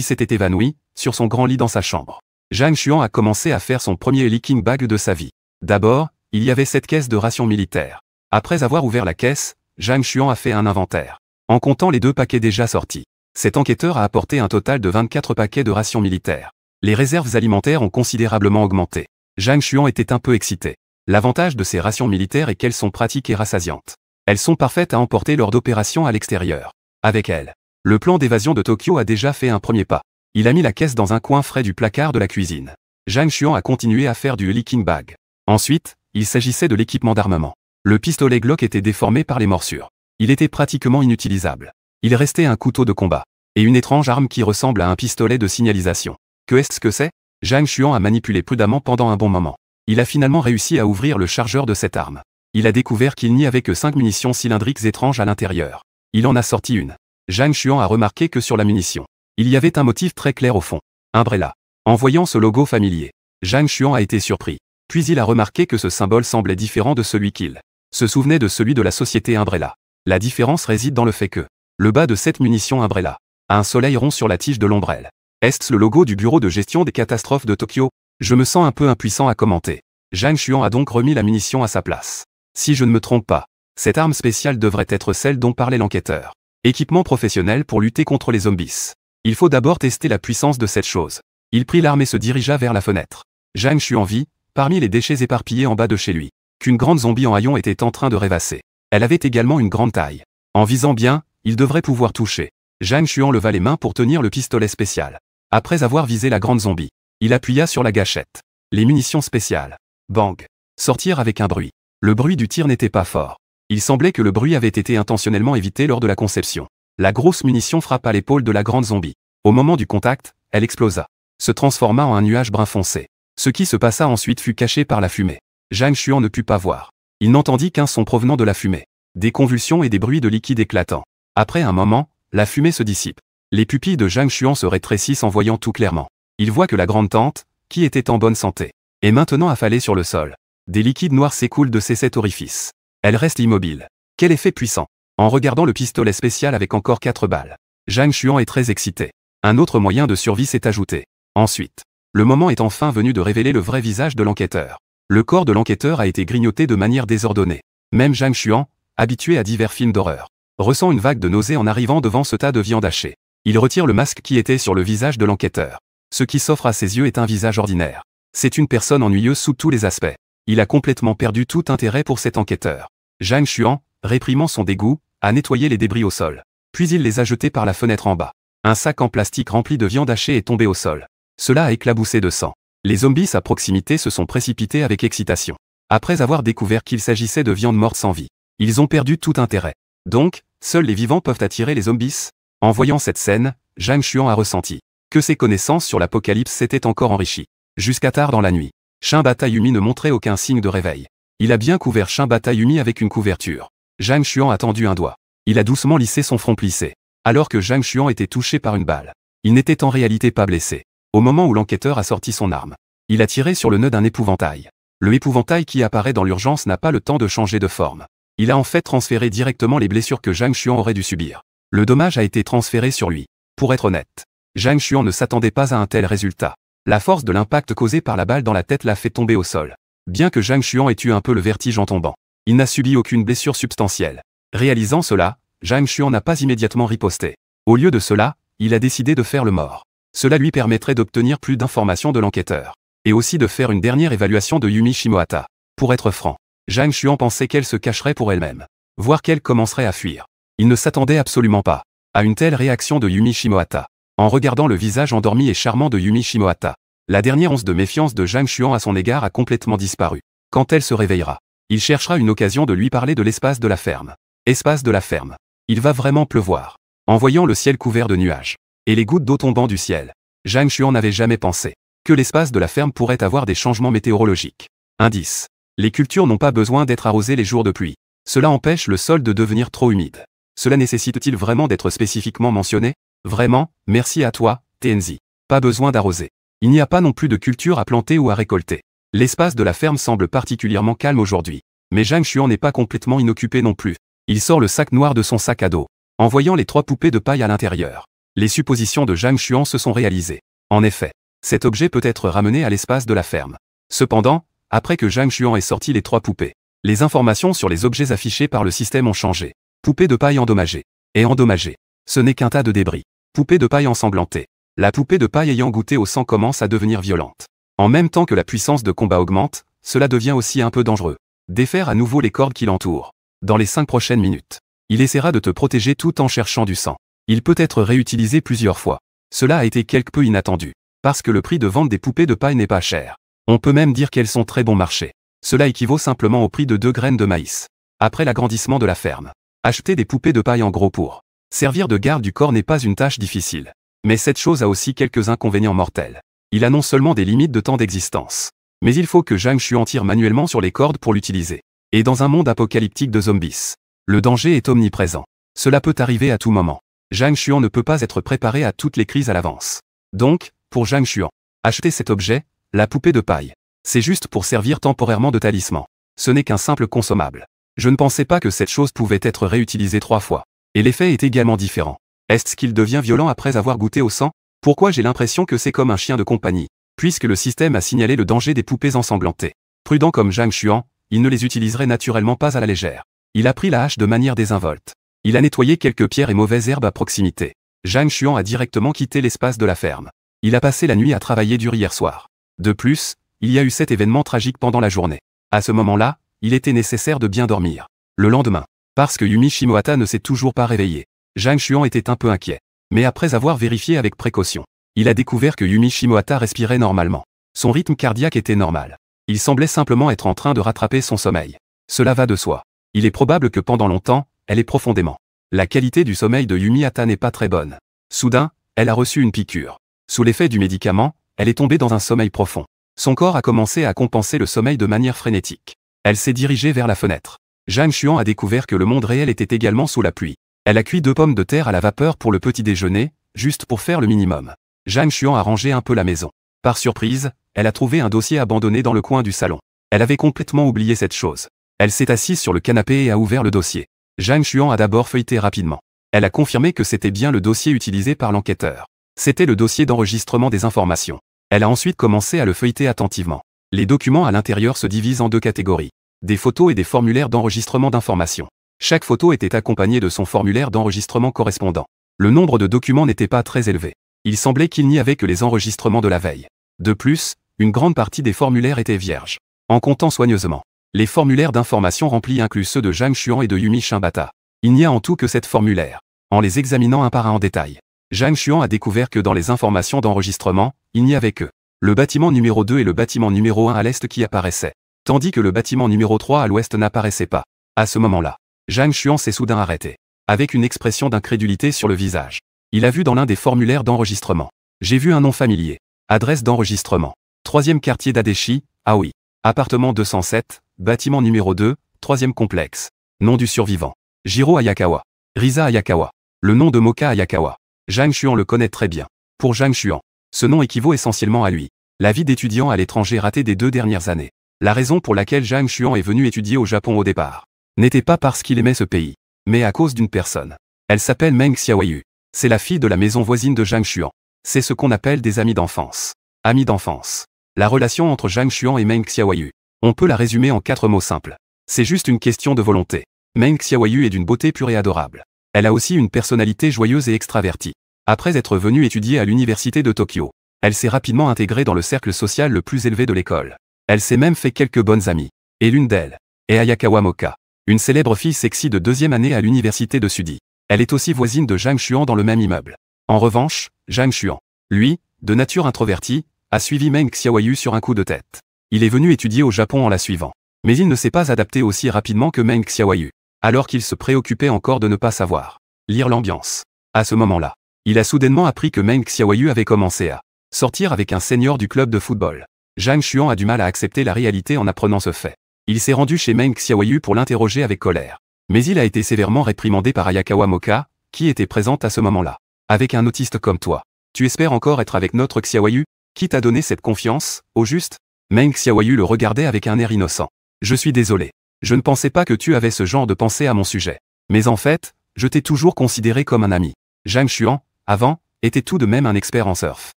A: s'était évanouie, sur son grand lit dans sa chambre. Zhang Xuan a commencé à faire son premier leaking bag de sa vie. D'abord, il y avait cette caisse de rations militaires. Après avoir ouvert la caisse, Zhang Xuan a fait un inventaire. En comptant les 2 paquets déjà sortis, cet enquêteur a apporté un total de 24 paquets de rations militaires. Les réserves alimentaires ont considérablement augmenté. Zhang Xuan était un peu excité. L'avantage de ces rations militaires est qu'elles sont pratiques et rassasiantes. Elles sont parfaites à emporter lors d'opérations à l'extérieur. Avec elles, le plan d'évasion de Tokyo a déjà fait un premier pas. Il a mis la caisse dans un coin frais du placard de la cuisine. Zhang Xuan a continué à faire du leaking bag. Ensuite, il s'agissait de l'équipement d'armement. Le pistolet Glock était déformé par les morsures. Il était pratiquement inutilisable. Il restait un couteau de combat, et une étrange arme qui ressemble à un pistolet de signalisation. Que est-ce que c'est? Zhang Xuan a manipulé prudemment pendant un bon moment. Il a finalement réussi à ouvrir le chargeur de cette arme. Il a découvert qu'il n'y avait que 5 munitions cylindriques étranges à l'intérieur. Il en a sorti une. Zhang Xuan a remarqué que sur la munition, il y avait un motif très clair au fond. Umbrella. En voyant ce logo familier, Zhang Xuan a été surpris. Puis il a remarqué que ce symbole semblait différent de celui qu'il se souvenait de celui de la société Umbrella. La différence réside dans le fait que le bas de cette munition Umbrella a un soleil rond sur la tige de l'ombrelle. Est-ce le logo du bureau de gestion des catastrophes de Tokyo? Je me sens un peu impuissant à commenter. Zhang Xuan a donc remis la munition à sa place. Si je ne me trompe pas, cette arme spéciale devrait être celle dont parlait l'enquêteur. Équipement professionnel pour lutter contre les zombies. Il faut d'abord tester la puissance de cette chose. Il prit l'arme et se dirigea vers la fenêtre. Zhang Xuan vit, parmi les déchets éparpillés en bas de chez lui, qu'une grande zombie en haillons était en train de rêvasser. Elle avait également une grande taille. En visant bien, il devrait pouvoir toucher. Zhang Xuan leva les mains pour tenir le pistolet spécial. Après avoir visé la grande zombie, il appuya sur la gâchette. Les munitions spéciales. Bang. Sortirent avec un bruit. Le bruit du tir n'était pas fort. Il semblait que le bruit avait été intentionnellement évité lors de la conception. La grosse munition frappa l'épaule de la grande zombie. Au moment du contact, elle explosa, se transforma en un nuage brun foncé. Ce qui se passa ensuite fut caché par la fumée. Zhang Xuan ne put pas voir. Il n'entendit qu'un son provenant de la fumée. Des convulsions et des bruits de liquide éclatants. Après un moment, la fumée se dissipe. Les pupilles de Zhang Xuan se rétrécissent en voyant tout clairement. Il voit que la grande tante, qui était en bonne santé, est maintenant affalée sur le sol. Des liquides noirs s'écoulent de ses 7 orifices. Elle reste immobile. Quel effet puissant! En regardant le pistolet spécial avec encore 4 balles, Zhang Xuan est très excité. Un autre moyen de survie s'est ajouté. Ensuite, le moment est enfin venu de révéler le vrai visage de l'enquêteur. Le corps de l'enquêteur a été grignoté de manière désordonnée. Même Zhang Xuan, habitué à divers films d'horreur, ressent une vague de nausée en arrivant devant ce tas de viande hachée. Il retire le masque qui était sur le visage de l'enquêteur. Ce qui s'offre à ses yeux est un visage ordinaire. C'est une personne ennuyeuse sous tous les aspects. Il a complètement perdu tout intérêt pour cet enquêteur. Zhang Xuan, réprimant son dégoût, a nettoyé les débris au sol. Puis il les a jetés par la fenêtre en bas. Un sac en plastique rempli de viande hachée est tombé au sol. Cela a éclaboussé de sang. Les zombies à proximité se sont précipités avec excitation. Après avoir découvert qu'il s'agissait de viande morte sans vie, ils ont perdu tout intérêt. Donc, seuls les vivants peuvent attirer les zombies? En voyant cette scène, Zhang Xuan a ressenti que ses connaissances sur l'apocalypse s'étaient encore enrichies. Jusqu'à tard dans la nuit, Shinbata Yumi ne montrait aucun signe de réveil. Il a bien couvert Shinbata Yumi avec une couverture. Zhang Xuan a tendu un doigt. Il a doucement lissé son front plissé. Alors que Zhang Xuan était touché par une balle, il n'était en réalité pas blessé. Au moment où l'enquêteur a sorti son arme, il a tiré sur le nœud d'un épouvantail. Le épouvantail qui apparaît dans l'urgence n'a pas le temps de changer de forme. Il a en fait transféré directement les blessures que Zhang Xuan aurait dû subir. Le dommage a été transféré sur lui. Pour être honnête, Zhang Xuan ne s'attendait pas à un tel résultat. La force de l'impact causé par la balle dans la tête l'a fait tomber au sol. Bien que Zhang Xuan ait eu un peu le vertige en tombant, il n'a subi aucune blessure substantielle. Réalisant cela, Zhang Xuan n'a pas immédiatement riposté. Au lieu de cela, il a décidé de faire le mort. Cela lui permettrait d'obtenir plus d'informations de l'enquêteur. Et aussi de faire une dernière évaluation de Yumi Shimohata. Pour être franc, Zhang Xuan pensait qu'elle se cacherait pour elle-même. Voire qu'elle commencerait à fuir. Il ne s'attendait absolument pas à une telle réaction de Yumi Shimohata. En regardant le visage endormi et charmant de Yumi Shimohata, la dernière once de méfiance de Zhang Xuan à son égard a complètement disparu. Quand elle se réveillera, il cherchera une occasion de lui parler de l'espace de la ferme. Espace de la ferme. Il va vraiment pleuvoir. En voyant le ciel couvert de nuages, et les gouttes d'eau tombant du ciel, Zhang Xuan n'avait jamais pensé que l'espace de la ferme pourrait avoir des changements météorologiques. Indice. Les cultures n'ont pas besoin d'être arrosées les jours de pluie. Cela empêche le sol de devenir trop humide. Cela nécessite-t-il vraiment d'être spécifiquement mentionné? Vraiment, merci à toi, TNZ. Pas besoin d'arroser. Il n'y a pas non plus de culture à planter ou à récolter. L'espace de la ferme semble particulièrement calme aujourd'hui. Mais Zhang Xuan n'est pas complètement inoccupé non plus. Il sort le sac noir de son sac à dos, en voyant les 3 poupées de paille à l'intérieur. Les suppositions de Zhang Xuan se sont réalisées. En effet, cet objet peut être ramené à l'espace de la ferme. Cependant, après que Zhang Xuan ait sorti les 3 poupées, les informations sur les objets affichés par le système ont changé. Poupée de paille endommagée. Et endommagée. Ce n'est qu'un tas de débris. Poupée de paille ensanglantée. La poupée de paille ayant goûté au sang commence à devenir violente. En même temps que la puissance de combat augmente, cela devient aussi un peu dangereux. Défaire à nouveau les cordes qui l'entourent. Dans les 5 prochaines minutes, il essaiera de te protéger tout en cherchant du sang. Il peut être réutilisé plusieurs fois. Cela a été quelque peu inattendu. Parce que le prix de vente des poupées de paille n'est pas cher. On peut même dire qu'elles sont très bon marché. Cela équivaut simplement au prix de 2 graines de maïs. Après l'agrandissement de la ferme, acheter des poupées de paille en gros pour servir de garde du corps n'est pas une tâche difficile. Mais cette chose a aussi quelques inconvénients mortels. Il a non seulement des limites de temps d'existence, mais il faut que Zhang Xuan tire manuellement sur les cordes pour l'utiliser. Et dans un monde apocalyptique de zombies, le danger est omniprésent. Cela peut arriver à tout moment. Zhang Xuan ne peut pas être préparé à toutes les crises à l'avance. Donc, pour Zhang Xuan, acheter cet objet, la poupée de paille, c'est juste pour servir temporairement de talisman. Ce n'est qu'un simple consommable. Je ne pensais pas que cette chose pouvait être réutilisée 3 fois. Et l'effet est également différent. Est-ce qu'il devient violent après avoir goûté au sang? Pourquoi j'ai l'impression que c'est comme un chien de compagnie, puisque le système a signalé le danger des poupées ensanglantées. Prudent comme Zhang Xuan, il ne les utiliserait naturellement pas à la légère. Il a pris la hache de manière désinvolte. Il a nettoyé quelques pierres et mauvaises herbes à proximité. Zhang Xuan a directement quitté l'espace de la ferme. Il a passé la nuit à travailler dur hier soir. De plus, il y a eu cet événement tragique pendant la journée. À ce moment-là, il était nécessaire de bien dormir. Le lendemain, parce que Yumi Shimohata ne s'est toujours pas réveillé, Zhang Xuan était un peu inquiet. Mais après avoir vérifié avec précaution, il a découvert que Yumi Shimohata respirait normalement. Son rythme cardiaque était normal. Il semblait simplement être en train de rattraper son sommeil. Cela va de soi. Il est probable que pendant longtemps, elle est profondément. La qualité du sommeil de Yumi Hata n'est pas très bonne. Soudain, elle a reçu une piqûre. Sous l'effet du médicament, elle est tombée dans un sommeil profond. Son corps a commencé à compenser le sommeil de manière frénétique. Elle s'est dirigée vers la fenêtre. Zhang Xuan a découvert que le monde réel était également sous la pluie. Elle a cuit 2 pommes de terre à la vapeur pour le petit déjeuner, juste pour faire le minimum. Zhang Xuan a rangé un peu la maison. Par surprise, elle a trouvé un dossier abandonné dans le coin du salon. Elle avait complètement oublié cette chose. Elle s'est assise sur le canapé et a ouvert le dossier. Zhang Xuan a d'abord feuilleté rapidement. Elle a confirmé que c'était bien le dossier utilisé par l'enquêteur. C'était le dossier d'enregistrement des informations. Elle a ensuite commencé à le feuilleter attentivement. Les documents à l'intérieur se divisent en 2 catégories. Des photos et des formulaires d'enregistrement d'informations. Chaque photo était accompagnée de son formulaire d'enregistrement correspondant. Le nombre de documents n'était pas très élevé. Il semblait qu'il n'y avait que les enregistrements de la veille. De plus, une grande partie des formulaires étaient vierges. En comptant soigneusement, les formulaires d'information remplis incluent ceux de Zhang Xuan et de Yumi Shimohata. Il n'y a en tout que 7 formulaires. En les examinant un par un en détail, Zhang Xuan a découvert que dans les informations d'enregistrement, il n'y avait que le bâtiment numéro 2 et le bâtiment numéro 1 à l'est qui apparaissaient, tandis que le bâtiment numéro 3 à l'ouest n'apparaissait pas. À ce moment-là, Zhang Xuan s'est soudain arrêté, avec une expression d'incrédulité sur le visage. Il a vu dans l'un des formulaires d'enregistrement. J'ai vu un nom familier. Adresse d'enregistrement. 3e quartier d'Adeshi, Aoi. Appartement 207, bâtiment numéro 2, 3e complexe. Nom du survivant. Jiro Ayakawa. Risa Ayakawa. Le nom de Moka Ayakawa. Zhang Xuan le connaît très bien. Pour Zhang Xuan, ce nom équivaut essentiellement à lui. La vie d'étudiant à l'étranger ratée des 2 dernières années. La raison pour laquelle Zhang Xuan est venu étudier au Japon au départ n'était pas parce qu'il aimait ce pays, mais à cause d'une personne. Elle s'appelle Meng Xiaoyu. C'est la fille de la maison voisine de Zhang Xuan. C'est ce qu'on appelle des amis d'enfance. Amis d'enfance. La relation entre Zhang Xuan et Meng Xiaoyu, on peut la résumer en 4 mots simples. C'est juste une question de volonté. Meng Xiaoyu est d'une beauté pure et adorable. Elle a aussi une personnalité joyeuse et extravertie. Après être venue étudier à l'université de Tokyo, elle s'est rapidement intégrée dans le cercle social le plus élevé de l'école. Elle s'est même fait quelques bonnes amies. Et l'une d'elles est Ayakawa Moka, une célèbre fille sexy de 2e année à l'université de Sudi. Elle est aussi voisine de Zhang Xuan dans le même immeuble. En revanche, Zhang Xuan, lui, de nature introvertie, a suivi Meng Xiaoyu sur un coup de tête. Il est venu étudier au Japon en la suivant. Mais il ne s'est pas adapté aussi rapidement que Meng Xiaoyu, alors qu'il se préoccupait encore de ne pas savoir lire l'ambiance. À ce moment-là, il a soudainement appris que Meng Xiaoyu avait commencé à sortir avec un senior du club de football. Zhang Xuan a du mal à accepter la réalité en apprenant ce fait. Il s'est rendu chez Meng Xiaoyu pour l'interroger avec colère. Mais il a été sévèrement réprimandé par Ayakawa Moka, qui était présente à ce moment-là. Avec un autiste comme toi, tu espères encore être avec notre Xiaoyu? Qui t'a donné cette confiance, au juste? Meng Xiaoyu le regardait avec un air innocent. Je suis désolé. Je ne pensais pas que tu avais ce genre de pensée à mon sujet. Mais en fait, je t'ai toujours considéré comme un ami. Zhang Xuan, avant, était tout de même un expert en surf.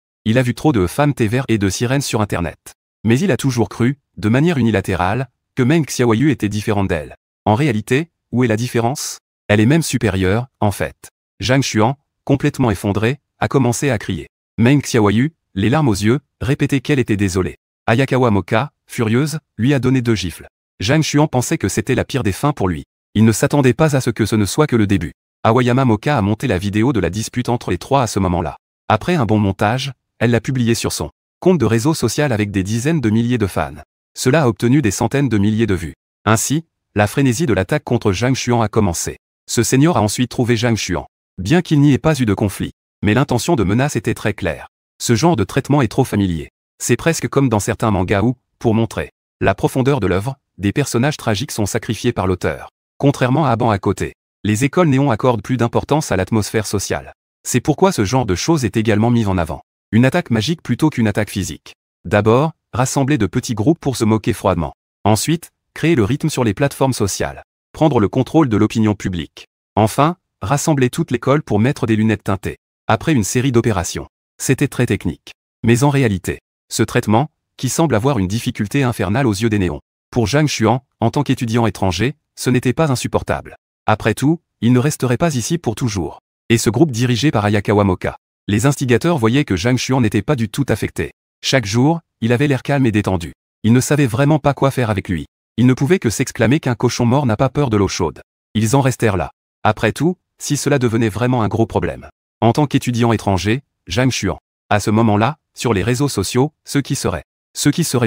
A: Il a vu trop de femmes thé vert et de sirènes sur Internet. Mais il a toujours cru, de manière unilatérale, que Meng Xiaoyu était différente d'elle. En réalité, où est la différence? Elle est même supérieure, en fait. Zhang Xuan, complètement effondré, a commencé à crier. Meng Xiaoyu, les larmes aux yeux, répétait qu'elle était désolée. Ayakawa Moka, furieuse, lui a donné 2 gifles. Zhang Xuan pensait que c'était la pire des fins pour lui. Il ne s'attendait pas à ce que ce ne soit que le début. Awayama Moka a monté la vidéo de la dispute entre les trois à ce moment-là. Après un bon montage, elle l'a publié sur son compte de réseau social avec des dizaines de milliers de fans. Cela a obtenu des centaines de milliers de vues. Ainsi, la frénésie de l'attaque contre Zhang Xuan a commencé. Ce seigneur a ensuite trouvé Zhang Xuan. Bien qu'il n'y ait pas eu de conflit, mais l'intention de menace était très claire. Ce genre de traitement est trop familier. C'est presque comme dans certains mangas où, pour montrer la profondeur de l'œuvre, des personnages tragiques sont sacrifiés par l'auteur. Contrairement à Ban à côté, les écoles néon accordent plus d'importance à l'atmosphère sociale. C'est pourquoi ce genre de choses est également mis en avant. Une attaque magique plutôt qu'une attaque physique. D'abord, rassembler de petits groupes pour se moquer froidement. Ensuite, créer le rythme sur les plateformes sociales. Prendre le contrôle de l'opinion publique. Enfin, rassembler toute l'école pour mettre des lunettes teintées. Après une série d'opérations. C'était très technique. Mais en réalité, ce traitement, qui semble avoir une difficulté infernale aux yeux des néons, pour Zhang Xuan, en tant qu'étudiant étranger, ce n'était pas insupportable. Après tout, il ne resterait pas ici pour toujours. Et ce groupe dirigé par Ayakawa Moka. Les instigateurs voyaient que Zhang Xuan n'était pas du tout affecté. Chaque jour, il avait l'air calme et détendu. Ils ne savaient vraiment pas quoi faire avec lui. Ils ne pouvaient que s'exclamer qu'un cochon mort n'a pas peur de l'eau chaude. Ils en restèrent là. Après tout, si cela devenait vraiment un gros problème. En tant qu'étudiant étranger, Zhang Xuan. À ce moment-là, sur les réseaux sociaux, ceux qui seraient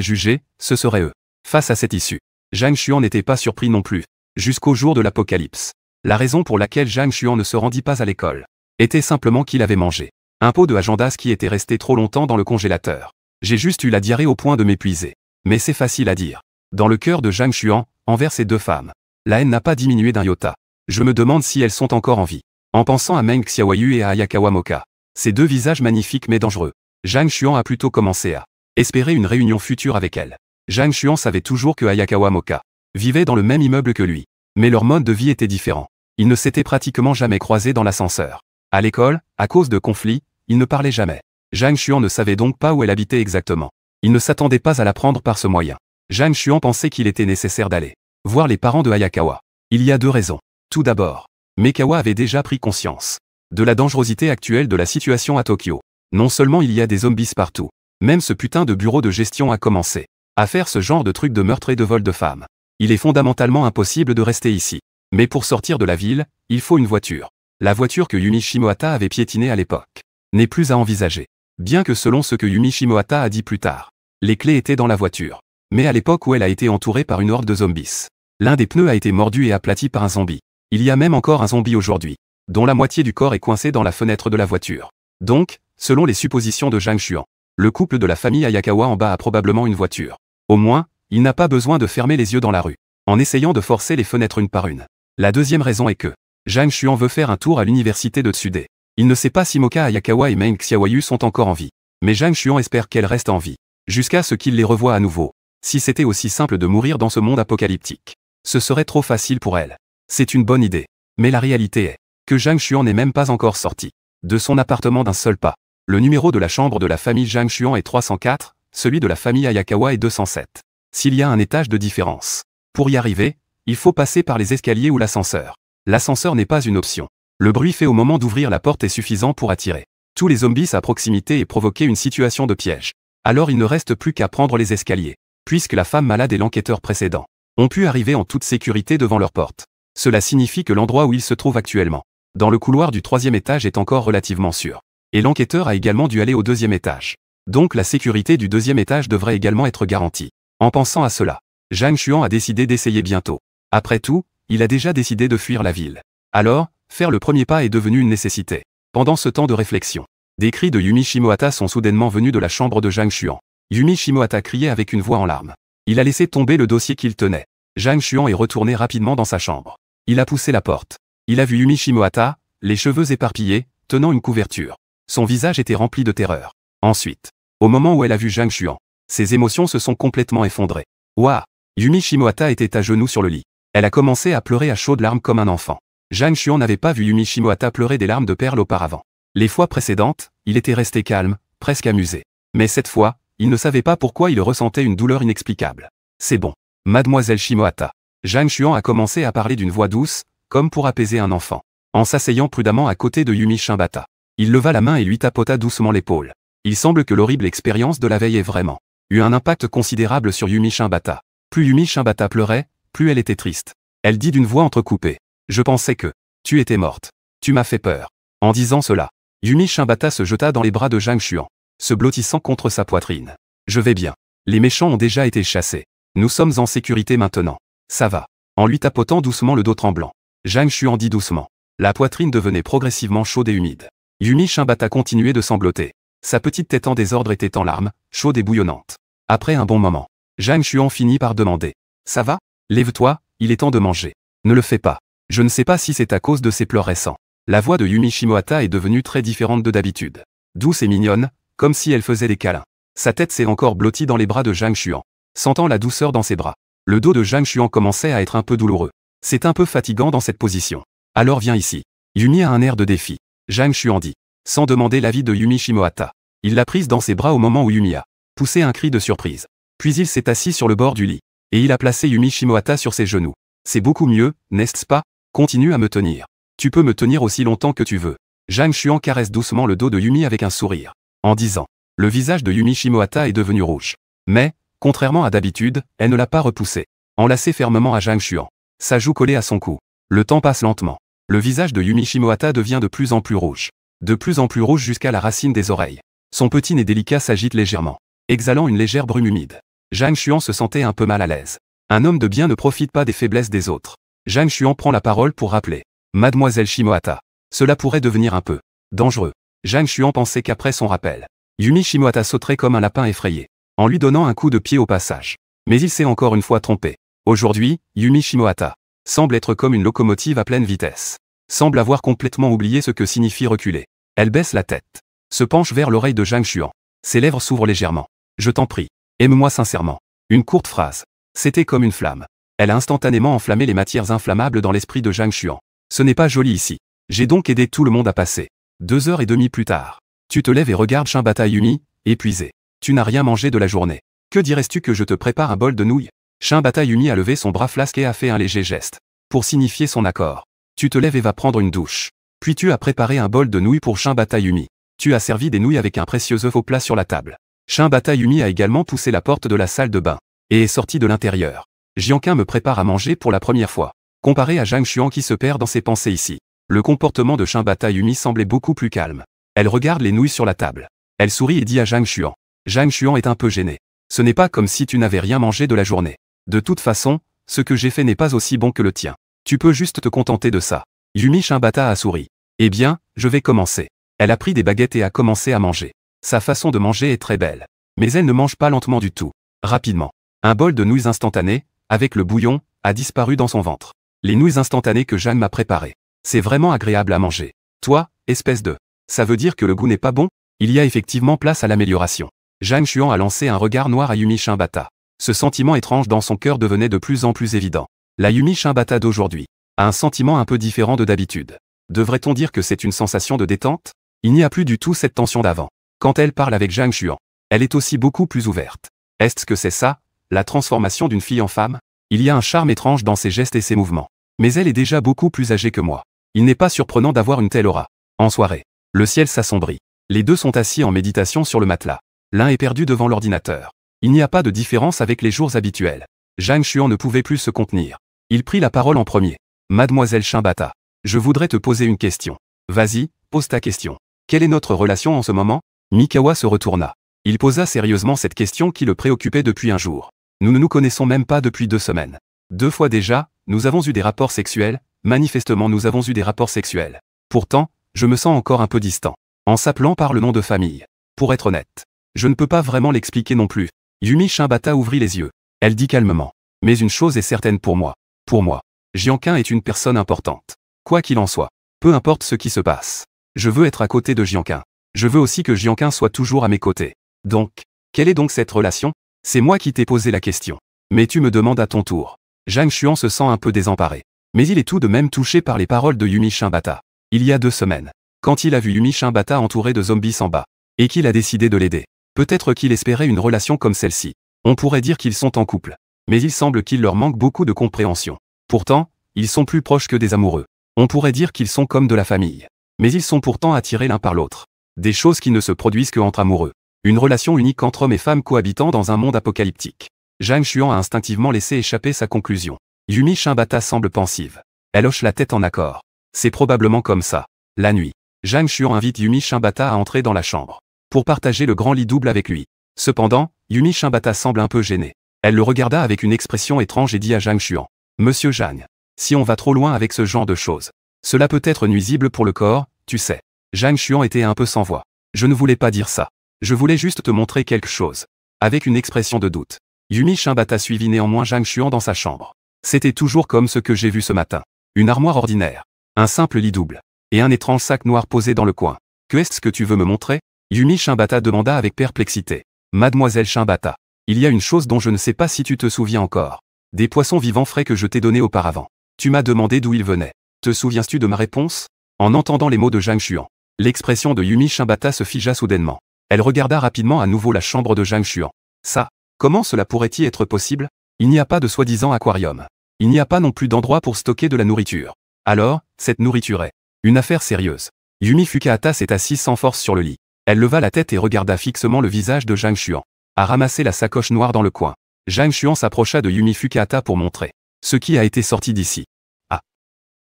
A: jugés, ce seraient eux. Face à cette issue, Zhang Xuan n'était pas surpris non plus. Jusqu'au jour de l'apocalypse. La raison pour laquelle Zhang Xuan ne se rendit pas à l'école était simplement qu'il avait mangé un pot de agendas qui était resté trop longtemps dans le congélateur. J'ai juste eu la diarrhée au point de m'épuiser. Mais c'est facile à dire. Dans le cœur de Zhang Xuan, envers ces 2 femmes, la haine n'a pas diminué d'un iota. Je me demande si elles sont encore en vie. En pensant à Meng Xiaoyu et à Ayakawa Moka, ces 2 visages magnifiques mais dangereux, Zhang Xuan a plutôt commencé à espérer une réunion future avec elle. Zhang Xuan savait toujours que Ayakawa Moka vivait dans le même immeuble que lui. Mais leur mode de vie était différent. Ils ne s'étaient pratiquement jamais croisés dans l'ascenseur. À l'école, à cause de conflits, ils ne parlaient jamais. Zhang Xuan ne savait donc pas où elle habitait exactement. Il ne s'attendait pas à la prendre par ce moyen. Zhang Xuan pensait qu'il était nécessaire d'aller voir les parents de Ayakawa. Il y a 2 raisons. Tout d'abord, Mekawa avait déjà pris conscience de la dangerosité actuelle de la situation à Tokyo. Non seulement il y a des zombies partout, même ce putain de bureau de gestion a commencé à faire ce genre de truc de meurtre et de vol de femmes. Il est fondamentalement impossible de rester ici. Mais pour sortir de la ville, il faut une voiture. La voiture que Yumi Shimohata avait piétinée à l'époque n'est plus à envisager. Bien que selon ce que Yumi Shimohata a dit plus tard, les clés étaient dans la voiture. Mais à l'époque où elle a été entourée par une horde de zombies, l'un des pneus a été mordu et aplati par un zombie. Il y a même encore un zombie aujourd'hui, dont la moitié du corps est coincé dans la fenêtre de la voiture. Donc, selon les suppositions de Zhang Xuan, le couple de la famille Ayakawa en bas a probablement une voiture. Au moins, il n'a pas besoin de fermer les yeux dans la rue, en essayant de forcer les fenêtres une par une. La deuxième raison est que Zhang Xuan veut faire un tour à l'université de Tsude. Il ne sait pas si Moka Ayakawa et Meng Xiaoyu sont encore en vie. Mais Zhang Xuan espère qu'elles restent en vie, jusqu'à ce qu'il les revoie à nouveau. Si c'était aussi simple de mourir dans ce monde apocalyptique, ce serait trop facile pour elle. C'est une bonne idée. Mais la réalité est que Zhang Xuan n'est même pas encore sorti de son appartement d'un seul pas. Le numéro de la chambre de la famille Zhang Xuan est 304, celui de la famille Ayakawa est 207. S'il y a un étage de différence, pour y arriver, il faut passer par les escaliers ou l'ascenseur. L'ascenseur n'est pas une option. Le bruit fait au moment d'ouvrir la porte est suffisant pour attirer tous les zombies à proximité et provoquer une situation de piège. Alors il ne reste plus qu'à prendre les escaliers, puisque la femme malade et l'enquêteur précédent ont pu arriver en toute sécurité devant leur porte. Cela signifie que l'endroit où ils se trouvent actuellement, dans le couloir du 3e étage, est encore relativement sûr. Et l'enquêteur a également dû aller au 2e étage. Donc la sécurité du 2e étage devrait également être garantie. En pensant à cela, Zhang Xuan a décidé d'essayer bientôt. Après tout, il a déjà décidé de fuir la ville. Alors, faire le premier pas est devenu une nécessité. Pendant ce temps de réflexion, des cris de Yumi Shimohata sont soudainement venus de la chambre de Zhang Xuan. Yumi Shimohata criait avec une voix en larmes. Il a laissé tomber le dossier qu'il tenait. Zhang Xuan est retourné rapidement dans sa chambre. Il a poussé la porte. Il a vu Yumi Shimohata, les cheveux éparpillés, tenant une couverture. Son visage était rempli de terreur. Ensuite, au moment où elle a vu Zhang Xuan, ses émotions se sont complètement effondrées. Ouah! Yumi Shimohata était à genoux sur le lit. Elle a commencé à pleurer à chaudes larmes comme un enfant. Zhang Xuan n'avait pas vu Yumi Shimohata pleurer des larmes de perles auparavant. Les fois précédentes, il était resté calme, presque amusé. Mais cette fois, il ne savait pas pourquoi il ressentait une douleur inexplicable. C'est bon. Mademoiselle Shimohata. Zhang Xuan a commencé à parler d'une voix douce, comme pour apaiser un enfant. En s'asseyant prudemment à côté de Yumi Shimohata, il leva la main et lui tapota doucement l'épaule. Il semble que l'horrible expérience de la veille ait vraiment eu un impact considérable sur Yumi Shimohata. Plus Yumi Shimohata pleurait, plus elle était triste. Elle dit d'une voix entrecoupée. Je pensais que tu étais morte. Tu m'as fait peur. En disant cela, Yumi Shimohata se jeta dans les bras de Zhang Xuan, se blottissant contre sa poitrine. Je vais bien. Les méchants ont déjà été chassés. Nous sommes en sécurité maintenant. Ça va. En lui tapotant doucement le dos tremblant, Zhang Xuan dit doucement. La poitrine devenait progressivement chaude et humide. Yumi Shimohata continuait de sangloter. Sa petite tête en désordre était en larmes, chaude et bouillonnante. Après un bon moment, Zhang Xuan finit par demander. Ça va? Lève-toi, il est temps de manger. Ne le fais pas. Je ne sais pas si c'est à cause de ses pleurs récents. La voix de Yumi Shimohata est devenue très différente de d'habitude. Douce et mignonne, comme si elle faisait des câlins. Sa tête s'est encore blottie dans les bras de Zhang Xuan. Sentant la douceur dans ses bras, le dos de Zhang Xuan commençait à être un peu douloureux. C'est un peu fatigant dans cette position. Alors viens ici. Yumi a un air de défi. Zhang Xuan dit. Sans demander l'avis de Yumi Shimohata. Il l'a prise dans ses bras au moment où Yumi a poussé un cri de surprise. Puis il s'est assis sur le bord du lit. Et il a placé Yumi Shimohata sur ses genoux. C'est beaucoup mieux, n'est-ce pas? Continue à me tenir. Tu peux me tenir aussi longtemps que tu veux. Zhang Xuan caresse doucement le dos de Yumi avec un sourire. En disant. Le visage de Yumi Shimohata est devenu rouge. Mais, contrairement à d'habitude, elle ne l'a pas repoussé. Enlacé fermement à Zhang Xuan. Sa joue collée à son cou. Le temps passe lentement. Le visage de Yumi Shimohata devient de plus en plus rouge. De plus en plus rouge jusqu'à la racine des oreilles. Son petit nez délicat s'agite légèrement, exhalant une légère brume humide. Zhang Xuan se sentait un peu mal à l'aise. Un homme de bien ne profite pas des faiblesses des autres. Zhang Xuan prend la parole pour rappeler. Mademoiselle Shimohata. Cela pourrait devenir un peu dangereux. Zhang Xuan pensait qu'après son rappel, Yumi Shimohata sauterait comme un lapin effrayé, en lui donnant un coup de pied au passage. Mais il s'est encore une fois trompé. Aujourd'hui, Yumi Shimohata semble être comme une locomotive à pleine vitesse. Semble avoir complètement oublié ce que signifie reculer. Elle baisse la tête, se penche vers l'oreille de Zhang Xuan. Ses lèvres s'ouvrent légèrement. Je t'en prie, aime-moi sincèrement. Une courte phrase. C'était comme une flamme. Elle a instantanément enflammé les matières inflammables dans l'esprit de Zhang Xuan. Ce n'est pas joli ici. J'ai donc aidé tout le monde à passer. 2h30 plus tard. Tu te lèves et regardes Shimohata Yumi, épuisé. Tu n'as rien mangé de la journée. Que dirais-tu que je te prépare un bol de nouilles? Shimohata Yumi a levé son bras flasque et a fait un léger geste. Pour signifier son accord. Tu te lèves et vas prendre une douche. Puis tu as préparé un bol de nouilles pour Shimohata Yumi. Tu as servi des nouilles avec un précieux œuf au plat sur la table. Shimohata Yumi a également poussé la porte de la salle de bain. Et est sorti de l'intérieur. Jianqin me prépare à manger pour la première fois. Comparé à Zhang Xuan qui se perd dans ses pensées ici. Le comportement de Shimohata Yumi semblait beaucoup plus calme. Elle regarde les nouilles sur la table. Elle sourit et dit à Zhang Xuan. Zhang Xuan est un peu gêné. Ce n'est pas comme si tu n'avais rien mangé de la journée. De toute façon, ce que j'ai fait n'est pas aussi bon que le tien. Tu peux juste te contenter de ça. Yumi Shimohata a souri. Eh bien, je vais commencer. Elle a pris des baguettes et a commencé à manger. Sa façon de manger est très belle. Mais elle ne mange pas lentement du tout. Rapidement. Un bol de nouilles instantanées, avec le bouillon, a disparu dans son ventre. Les nouilles instantanées que Jeanne m'a préparées. C'est vraiment agréable à manger. Toi, espèce de... Ça veut dire que le goût n'est pas bon? Il y a effectivement place à l'amélioration. Zhang Xuan a lancé un regard noir à Yumi Shimohata. Ce sentiment étrange dans son cœur devenait de plus en plus évident. La Yumi Shimohata d'aujourd'hui a un sentiment un peu différent de d'habitude. Devrait-on dire que c'est une sensation de détente? Il n'y a plus du tout cette tension d'avant. Quand elle parle avec Zhang Xuan, elle est aussi beaucoup plus ouverte. Est-ce que c'est ça, la transformation d'une fille en femme? Il y a un charme étrange dans ses gestes et ses mouvements. Mais elle est déjà beaucoup plus âgée que moi. Il n'est pas surprenant d'avoir une telle aura. En soirée, le ciel s'assombrit. Les deux sont assis en méditation sur le matelas. L'un est perdu devant l'ordinateur. Il n'y a pas de différence avec les jours habituels. Zhang Xuan ne pouvait plus se contenir. Il prit la parole en premier. Mademoiselle Shimbata, je voudrais te poser une question. Vas-y, pose ta question. Quelle est notre relation en ce moment? Mikawa se retourna. Il posa sérieusement cette question qui le préoccupait depuis un jour. Nous ne nous connaissons même pas depuis 2 semaines. 2 fois déjà, nous avons eu des rapports sexuels, manifestement nous avons eu des rapports sexuels. Pourtant, je me sens encore un peu distant. En s'appelant par le nom de famille. Pour être honnête, je ne peux pas vraiment l'expliquer non plus. Yumi Shimbata ouvrit les yeux. Elle dit calmement. Mais une chose est certaine pour moi. Pour moi, Jianqun est une personne importante. Quoi qu'il en soit, peu importe ce qui se passe. Je veux être à côté de Jianqun. Je veux aussi que Jianqun soit toujours à mes côtés. Donc, quelle est donc cette relation? C'est moi qui t'ai posé la question. Mais tu me demandes à ton tour. Zhang Xuan se sent un peu désemparé. Mais il est tout de même touché par les paroles de Yumi Shimbata. Il y a 2 semaines, quand il a vu Yumi Shimbata entouré de zombies en bas, et qu'il a décidé de l'aider. Peut-être qu'il espérait une relation comme celle-ci. On pourrait dire qu'ils sont en couple. Mais il semble qu'il leur manque beaucoup de compréhension. Pourtant, ils sont plus proches que des amoureux. On pourrait dire qu'ils sont comme de la famille. Mais ils sont pourtant attirés l'un par l'autre. Des choses qui ne se produisent qu'entre amoureux. Une relation unique entre hommes et femmes cohabitant dans un monde apocalyptique. Zhang Xuan a instinctivement laissé échapper sa conclusion. Yumi Shimbata semble pensive. Elle hoche la tête en accord. C'est probablement comme ça. La nuit, Zhang Xuan invite Yumi Shimbata à entrer dans la chambre. Pour partager le grand lit double avec lui. Cependant, Yumi Shimbata semble un peu gênée. Elle le regarda avec une expression étrange et dit à Zhang Xuan. Monsieur Zhang, si on va trop loin avec ce genre de choses, cela peut être nuisible pour le corps, tu sais. Zhang Xuan était un peu sans voix. Je ne voulais pas dire ça. Je voulais juste te montrer quelque chose. Avec une expression de doute. Yumi Shimbata suivit néanmoins Zhang Xuan dans sa chambre. C'était toujours comme ce que j'ai vu ce matin. Une armoire ordinaire. Un simple lit double. Et un étrange sac noir posé dans le coin. Que est-ce que tu veux me montrer? Yumi Shimbata demanda avec perplexité. Mademoiselle Shimbata. Il y a une chose dont je ne sais pas si tu te souviens encore. Des poissons vivants frais que je t'ai donnés auparavant. Tu m'as demandé d'où ils venaient. Te souviens-tu de ma réponse? En entendant les mots de Zhang Xuan, l'expression de Yumi Shimbata se figea soudainement. Elle regarda rapidement à nouveau la chambre de Zhang Xuan. Ça, comment cela pourrait-il être possible? Il n'y a pas de soi-disant aquarium. Il n'y a pas non plus d'endroit pour stocker de la nourriture. Alors, cette nourriture est une affaire sérieuse. Yumi Fukahata s'est assise sans force sur le lit. Elle leva la tête et regarda fixement le visage de Zhang Xuan. A ramassé la sacoche noire dans le coin. Zhang Xuan s'approcha de Yumi Fukahata pour montrer ce qui a été sorti d'ici. Ah.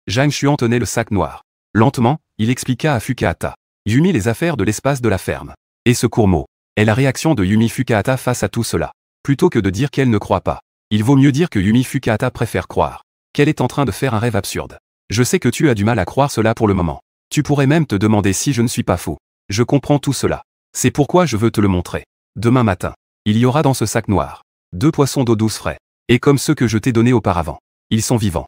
A: Zhang Xuan tenait le sac noir. Lentement, il expliqua à Fukahata. Yumi les affaires de l'espace de la ferme. Et ce court mot est la réaction de Yumi Fukahata face à tout cela. Plutôt que de dire qu'elle ne croit pas. Il vaut mieux dire que Yumi Fukahata préfère croire qu'elle est en train de faire un rêve absurde. Je sais que tu as du mal à croire cela pour le moment. Tu pourrais même te demander si je ne suis pas fou. Je comprends tout cela. C'est pourquoi je veux te le montrer. Demain matin, il y aura dans ce sac noir 2 poissons d'eau douce frais. Et comme ceux que je t'ai donnés auparavant. Ils sont vivants.